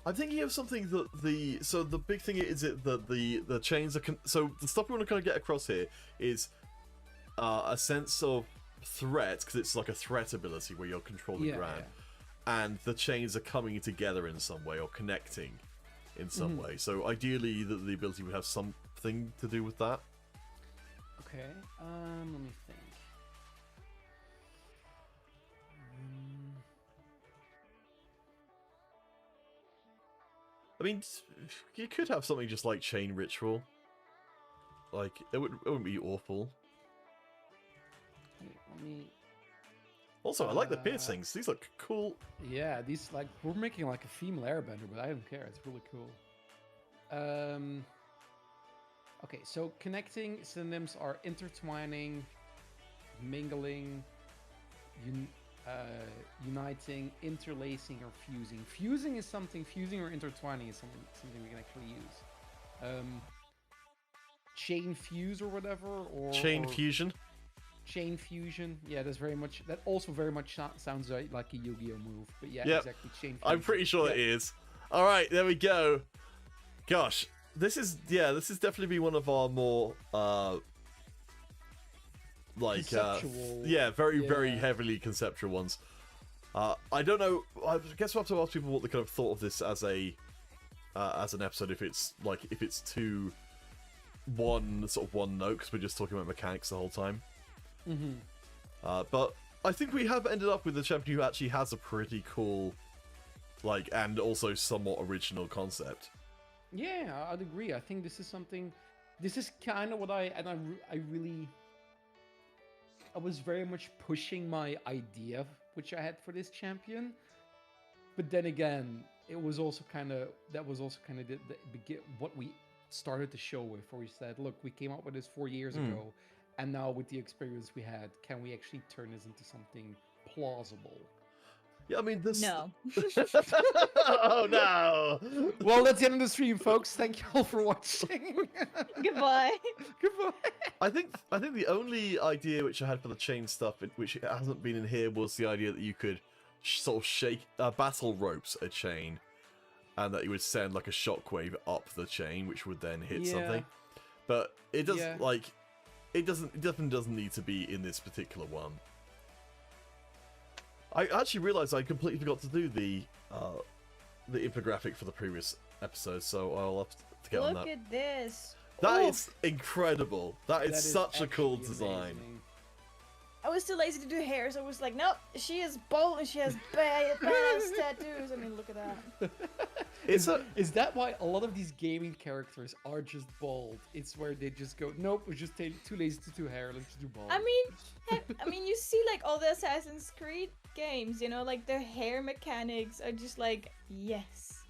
I'm thinking of something that the big thing is it that the chains are so the stuff we want to kind of get across here is a sense of threat, because it's like a threat ability where you're controlling Gran, and the chains are coming together in some way or connecting in some way. So ideally, the ability would have something to do with that. Okay, let me think. I mean, you could have something just like Chain Ritual. Like, it wouldn't be awful. Wait, let me... Also, I like the piercings. These look cool. Yeah, these, like, we're making like a female airbender, but I don't care. It's really cool. Okay, so connecting synonyms are intertwining, mingling, uniting, interlacing, or fusing. Fusing or intertwining is something we can actually use. Chain fuse or whatever, or Chain fusion. Chain fusion. Yeah, that also very much sounds like a Yu-Gi-Oh move. But yeah, exactly. Chain fusion. I'm pretty sure it is. All right, there we go. Gosh, this is definitely be one of our more conceptual. Very heavily conceptual ones. I don't know. I guess we'll have to ask people what they kind of thought of this as an episode. If it's too one note, because we're just talking about mechanics the whole time. But I think we have ended up with a champion who actually has a pretty cool, and also somewhat original concept. Yeah, I'd agree. I think this is something. This is kind of what I was very much pushing my idea, which I had for this champion. But then again, it was also kind of what we started the show with, where we said, look, we came up with this 4 years ago, and now with the experience we had, can we actually turn this into something plausible? Yeah, I mean, this... No. Oh, no! Well, that's the end of the stream, folks. Thank you all for watching. Goodbye. Goodbye. I think the only idea which I had for the chain stuff, which hasn't been in here, was the idea that you could sort of shake battle ropes a chain, and that you would send like a shockwave up the chain, which would then hit something. But it doesn't it definitely doesn't need to be in this particular one. I actually realized I completely forgot to do the infographic for the previous episode, so I'll have to get on that. Look at this. That is incredible. That is such a cool actually design. amazing. I was too lazy to do hair, so I was like, nope, she is bold and she has badass tattoos. I mean, look at that. Is that why a lot of these gaming characters are just bald? It's where they just go, nope, we're just too lazy to do hair, let's just do bald. I mean, you see like all the Assassin's Creed games, you know, like their hair mechanics are just like, yes,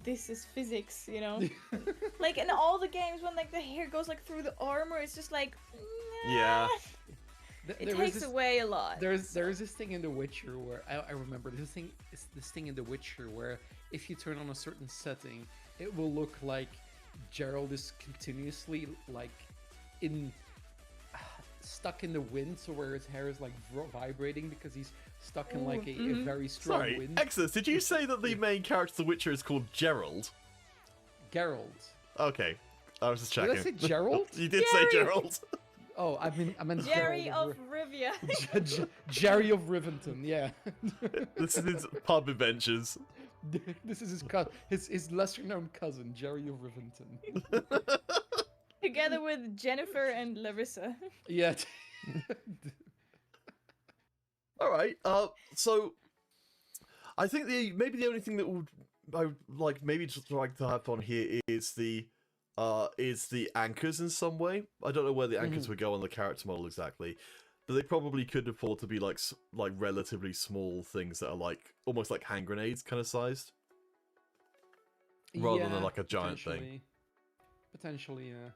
this is physics, you know. Like in all the games when like the hair goes like through the armor, it's just like, nah. Yeah. It takes away a lot. There's this thing in The Witcher where I remember this thing in The Witcher where if you turn on a certain setting, it will look like Geralt is continuously like stuck in the wind, so where his hair is like vibrating because he's stuck in like a very strong wind. Exodus, did you say that the main character of The Witcher is called Gerald? Geralt. Okay, I was just checking. Did I say Gerald? You did say Gerald. Oh, I meant Jerry of Rivia. Jerry of Rivington, yeah. This is his pub adventures. This is his lesser-known cousin, Jerry of Rivington. Together with Jennifer and Larissa. Yeah. All right. So I think maybe the only thing that I would like maybe just like to have on here is the anchors in some way. I don't know where the anchors would go on the character model exactly, but they probably could afford to be like relatively small things that are like almost like hand grenades kind of sized, rather than like a giant thing. Potentially, yeah.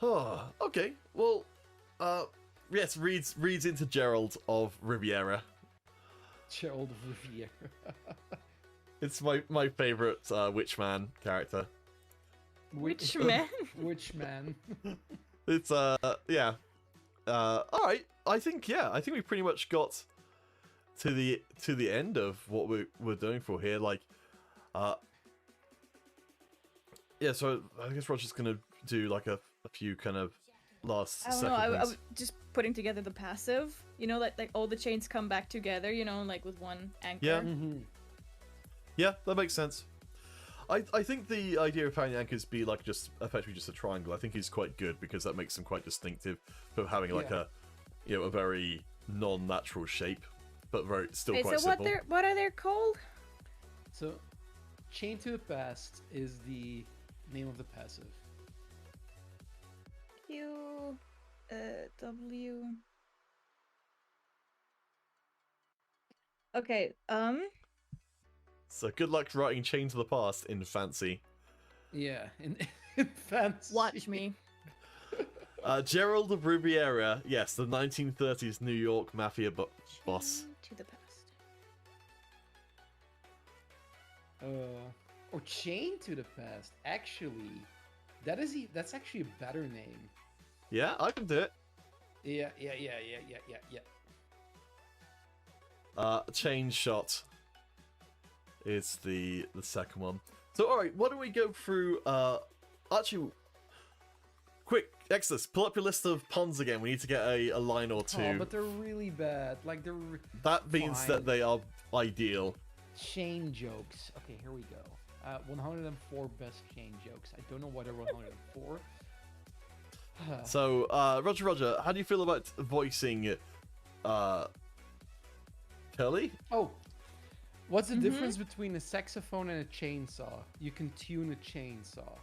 Oh, okay. Well, yes, reads into Gerald of Riviera. Gerald of Riviera. It's my favorite Witchman character. Witchman. Witchman. It's yeah. All right. I think we pretty much got to the end of what we're doing for here. Like, yeah. So I guess we're just gonna do like a few kind of last I don't second. know. I things. was just putting together the passive. You know, like all the chains come back together. You know, like with one anchor. Yeah. Mm-hmm. Yeah, that makes sense. I think the idea of having anchors be like just effectively just a triangle, I think is quite good because that makes them quite distinctive for having like a very non-natural shape, but very still Okay, quite so simple. what are they called? So, Chain to the Past is the name of the passive. Q, W. Okay. So good luck writing Chain to the Past in fancy. Yeah, in fancy. Watch me. Gerald of Riviera, yes, the 1930s New York mafia boss. To the past. Or Chain to the Past. Actually, that's actually a better name. Yeah, I can do it. Yeah. Chain Shot is the second one. So, alright, why don't we go through, actually, quick, Exodus, pull up your list of puns again. We need to get a line or two. Oh, but they're really bad. Like, they're... That means fine. that they are ideal. Chain jokes. Okay, here we go. 104 best chain jokes. I don't know what are 104. So, Roger, how do you feel about voicing, Curly? Oh, what's the difference between a saxophone and a chainsaw? You can tune a chainsaw.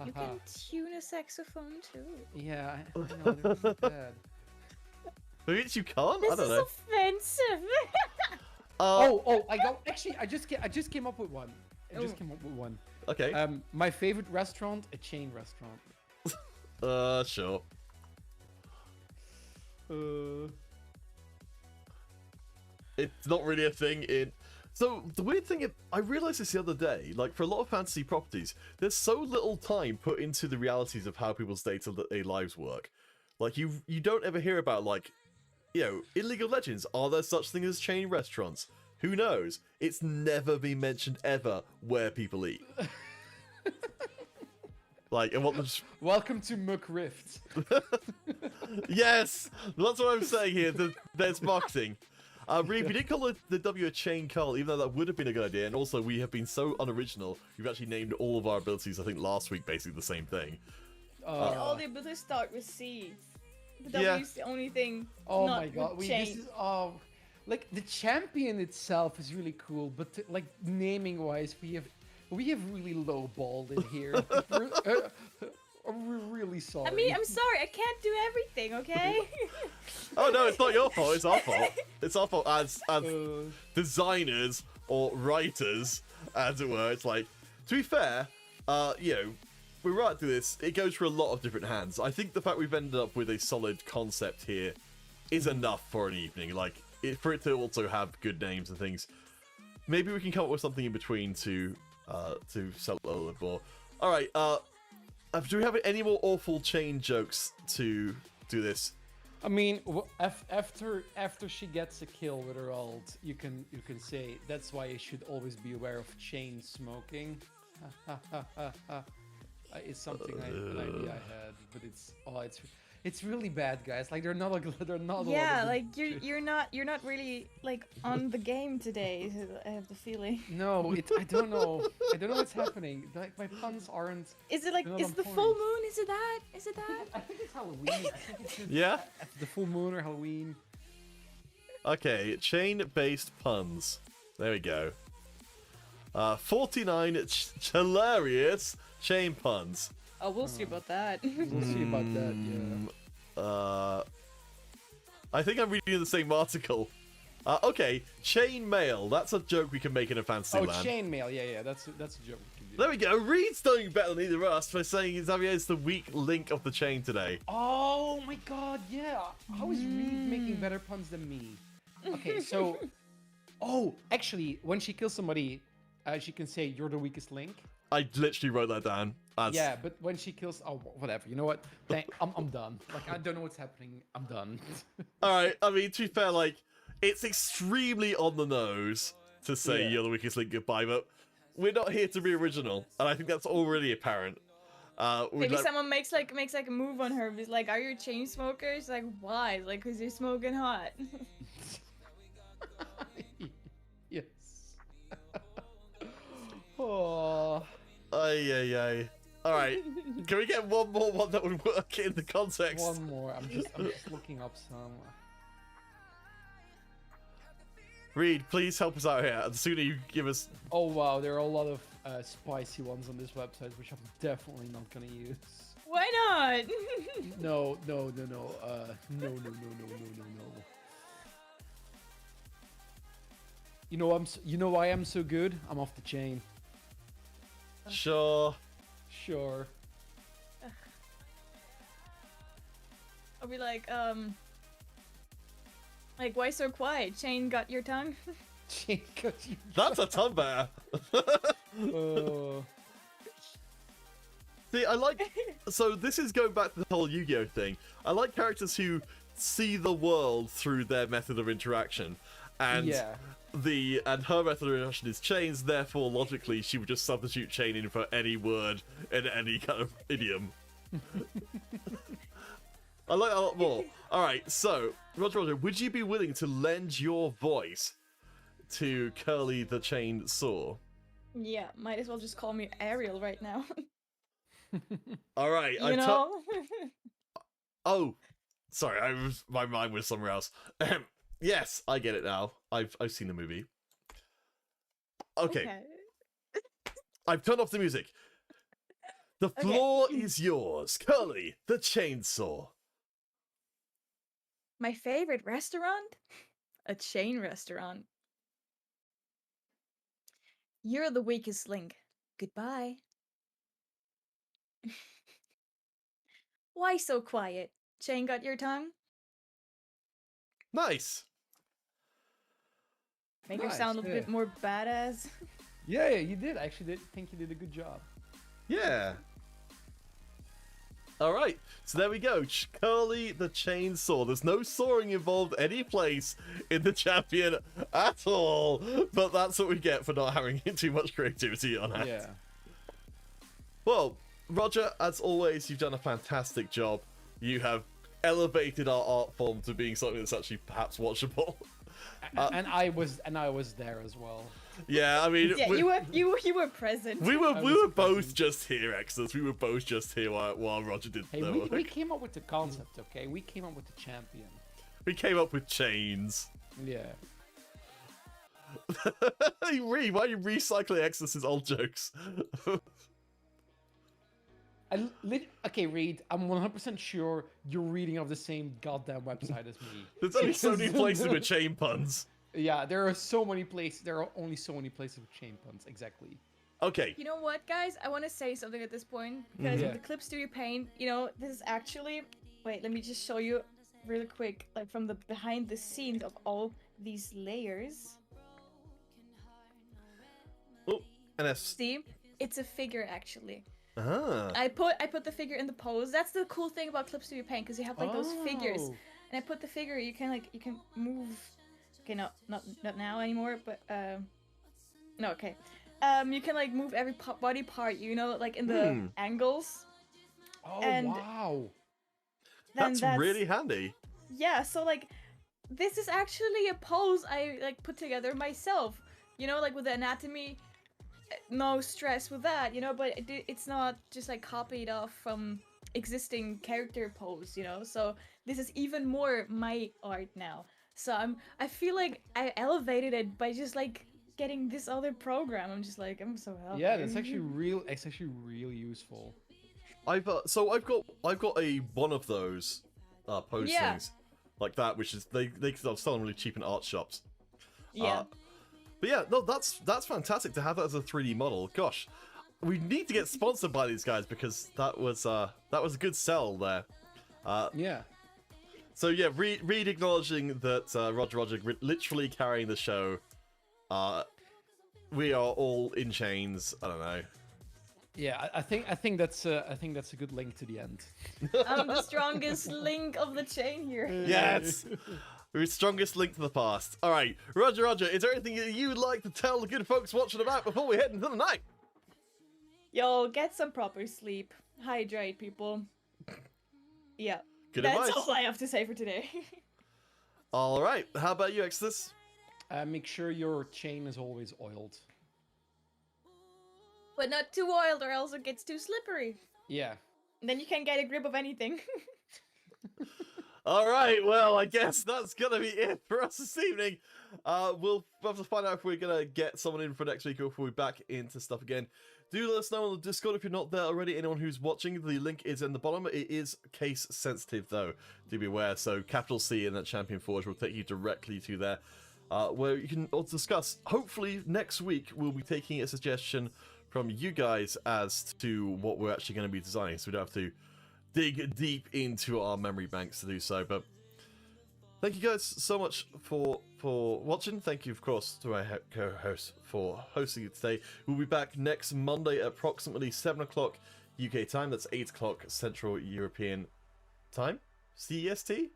You can tune a saxophone too. Yeah, I know, they're really bad. Maybe it's you can't? This I don't is know. offensive. I just came up with one. I just came up with one. Okay. My favorite restaurant, a chain restaurant. Sure. It's not really a thing in... So, the weird thing, I realized this the other day, like, for a lot of fantasy properties, there's so little time put into the realities of how people's day-to-day lives work. Like, you don't ever hear about, like, in League of Legends, are there such things as chain restaurants? Who knows? It's never been mentioned ever where people eat. Like, and what the... Welcome to Muck Rift. Yes! That's what I'm saying here. There's marketing. Reed, we did call the W a chain call, even though that would have been a good idea. And also, we have been so unoriginal. We've actually named all of our abilities, I think, last week, basically the same thing. All the abilities start with C. The Yeah. W is the only thing. Oh not my god, with this chain. is like the champion itself is really cool, but like naming wise, we have really low balled in here. We're really sorry. I mean, I'm sorry, I can't do everything, okay? Oh no, it's not your fault. It's our fault. It's our fault as designers or writers, as it were. It's like, to be fair, we write through this. It goes through a lot of different hands. I think the fact we've ended up with a solid concept here is enough for an evening. Like, for it to also have good names and things. Maybe we can come up with something in between to sell a little bit more. All right. Do we have any more awful chain jokes to do this? I mean, after she gets a kill with her ult, you can say that's why you should always be aware of chain smoking. It's something an idea I had, but it's really bad, guys. Like they're not a lot Yeah, of like you're not really like on the game today. I have the feeling. No, I don't know. I don't know what's happening. Like my puns aren't. Is it like They're not is on the point. full moon? Is it that? Is it that? I think it's Halloween. I think it's Yeah? the full moon or Halloween. Okay, chain-based puns. There we go. 49 hilarious chain puns. Oh, we'll see about that. We'll see about that. Yeah. I think I'm reading the same article. Okay, chain mail. That's a joke we can make in a fantasy Oh, land. chainmail. Yeah. That's a joke. We can do. There we go. Reed's doing better than either of us by saying Xavier is the weak link of the chain today. Oh my god, yeah. How is Reed making better puns than me? Okay, so... Oh, actually, when she kills somebody, she can say, you're the weakest link. I literally wrote that down. Yeah, but when she kills... Oh, whatever. You know what? I'm done. Like, I don't know what's happening. I'm done. Alright, I mean, to be fair, like, it's extremely on the nose to say Yeah. you're the weakest link goodbye, but we're not here to be original, and I think that's already apparent. Maybe someone makes like a move on her. It's like, are you a chain smoker? She's like, why? It's like, cause you're smoking hot. Yes. Oh. Ay. All right, can we get one more one that would work in the context? One more. I'm just looking up some. Reed, please help us out here. The sooner you give us. Oh wow, there are a lot of spicy ones on this website, which I'm definitely not gonna use. Why not? No. No. You know why I'm so good? I'm off the chain. Sure. Sure. I'll be like, why so quiet? Chain got your tongue? Chain got you. That's a ton better. See, I like. So this is going back to the whole Yu-Gi-Oh thing. I like characters who see the world through their method of interaction, and Yeah. her method of interaction is chains. Therefore, logically, she would just substitute chain in for any word in any kind of idiom. I like that a lot more. All right, so Roger, would you be willing to lend your voice to Curly the Chainsaw? Yeah, might as well just call me Ariel right now. All right, You know? Oh, sorry, my mind was somewhere else. Yes, I get it now. I've seen the movie. Okay. I've turned off the music. The floor is yours, Curly the Chainsaw. My favorite restaurant? A chain restaurant. You're the weakest link. Goodbye. Why so quiet? Chain got your tongue? Nice. Make her Nice, sound a little yeah. bit more badass. Yeah, you did. I actually think you did a good job. Yeah. All right, so there we go. Curly the Chainsaw. There's no sawing involved any place in the champion at all, but that's what we get for not having too much creativity on hand. Yeah. Well, Roger, as always, you've done a fantastic job. You have elevated our art form to being something that's actually perhaps watchable. And I was there as well. Yeah, I mean, Yeah, you were present. we were was both present. just here, Exodus. We were both just here while Roger did Hey, the we work. came up with the concept, okay? We came up with the champion. We came up with chains. Yeah. Hey, Reed, why are you recycling Exodus's old jokes? Okay, Reed, I'm 100% sure you're reading off the same goddamn website as me. There's only so many places with chain puns. Yeah, there are so many places. There are only so many places with chain puns. Exactly. Okay. You know what, guys? I want to say something at this point because Yeah. with the Clip Studio Paint, you know, this is actually. Wait, let me just show you really quick, like from the behind the scenes of all these layers. Oh, and See, it's a figure actually. Ah. I put the figure in the pose. That's the cool thing about Clip Studio Paint because you have like those figures, Oh. and I put the figure. You can move. Okay, not now anymore, but no, okay. You can like move every body part, you know, like in the angles. Oh, And- wow. Then That's really handy. Yeah, so like this is actually a pose I like put together myself. You know, like with the anatomy, no stress with that, you know, but it's not just like copied off from existing character pose, you know. So this is even more my art now. So I feel like I elevated it by just like getting this other program. I'm just like, I'm so happy. Yeah, that's actually real. It's actually real useful. I've got a one of those pose Yeah. things like that, which is they sell them really cheap in art shops. Yeah. But yeah, no, that's fantastic to have that as a 3D model. Gosh, we need to get sponsored by these guys because that was a good sell there. Yeah. So yeah, Reed acknowledging that Roger literally carrying the show. We are all in chains. I don't know. Yeah, I think that's a good link to the end. I'm the strongest link of the chain here. Yes. We're strongest link to the past. All right, Roger, is there anything you would like to tell the good folks watching about before we head into the night? Yo, get some proper sleep. Hydrate, people. Yeah. Good That's advice. all I have to say for today. All right. How about you, Exodus? Make sure your chain is always oiled. But not too oiled or else it gets too slippery. Yeah. Then you can't get a grip of anything. All right, well, I guess that's gonna be it for us this evening. We'll have to find out if we're gonna get someone in for next week or if we'll be back into stuff again. Do let us know on the Discord if you're not there already. Anyone who's watching, the link is in the bottom. It is case sensitive, though. Do be aware. So capital C in that Champion Forge will take you directly to there, where you can all discuss. Hopefully next week we'll be taking a suggestion from you guys as to what we're actually going to be designing, so we don't have to dig deep into our memory banks to do so. But thank you guys so much for watching. Thank you, of course, to my co-host for hosting it today. We'll be back next Monday at approximately 7 o'clock UK time. That's 8 o'clock Central European time. CEST?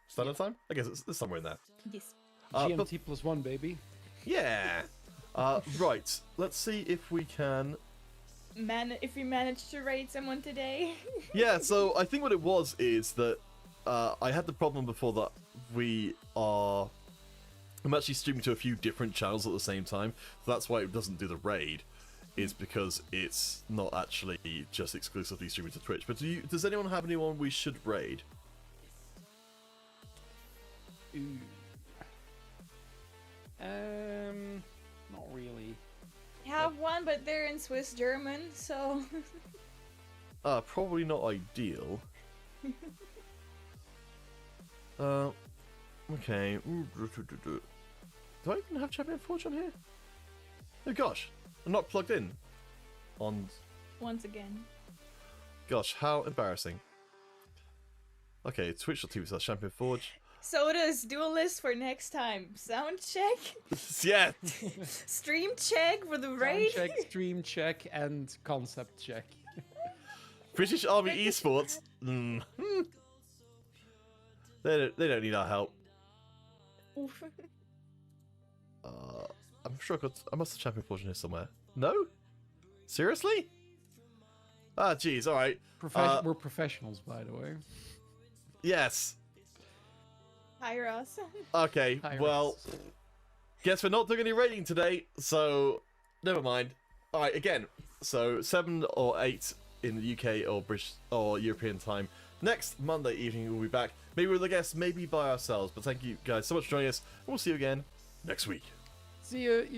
Standard time? I guess it's somewhere in there. Yes. GMT +1, baby. Yeah. Right. Let's see if we can... If we manage to raid someone today. Yeah, so I think what it was is that I had the problem before that I'm actually streaming to a few different channels at the same time, so that's why it doesn't do the raid, is because it's not actually just exclusively streaming to Twitch. But does anyone have anyone we should raid? Ooh. Not really. Have one, but they're in Swiss German, so. Probably not ideal. Okay. Do I even have Champion Forge on here? Oh gosh, I'm not plugged in. Once again. Gosh, how embarrassing. Okay, twitch.tv/Champion Forge. So does do a list for next time. Sound check, Yeah. stream check for the Sound raid. check, stream check, and concept check. British Army Esports. They don't need our help. Oof. I'm sure I must have Champion Forge in here somewhere. No? Seriously? Ah, jeez. All right. We're professionals, by the way. Yes. Hire us. Okay. Hire Well, us. guess we're not doing any rating today, so never mind. All right. Again. So 7 or 8 in the UK or British or European time. Next Monday evening we'll be back. Maybe with a guest, maybe by ourselves. But thank you guys so much for joining us, and we'll see you again next week. See you.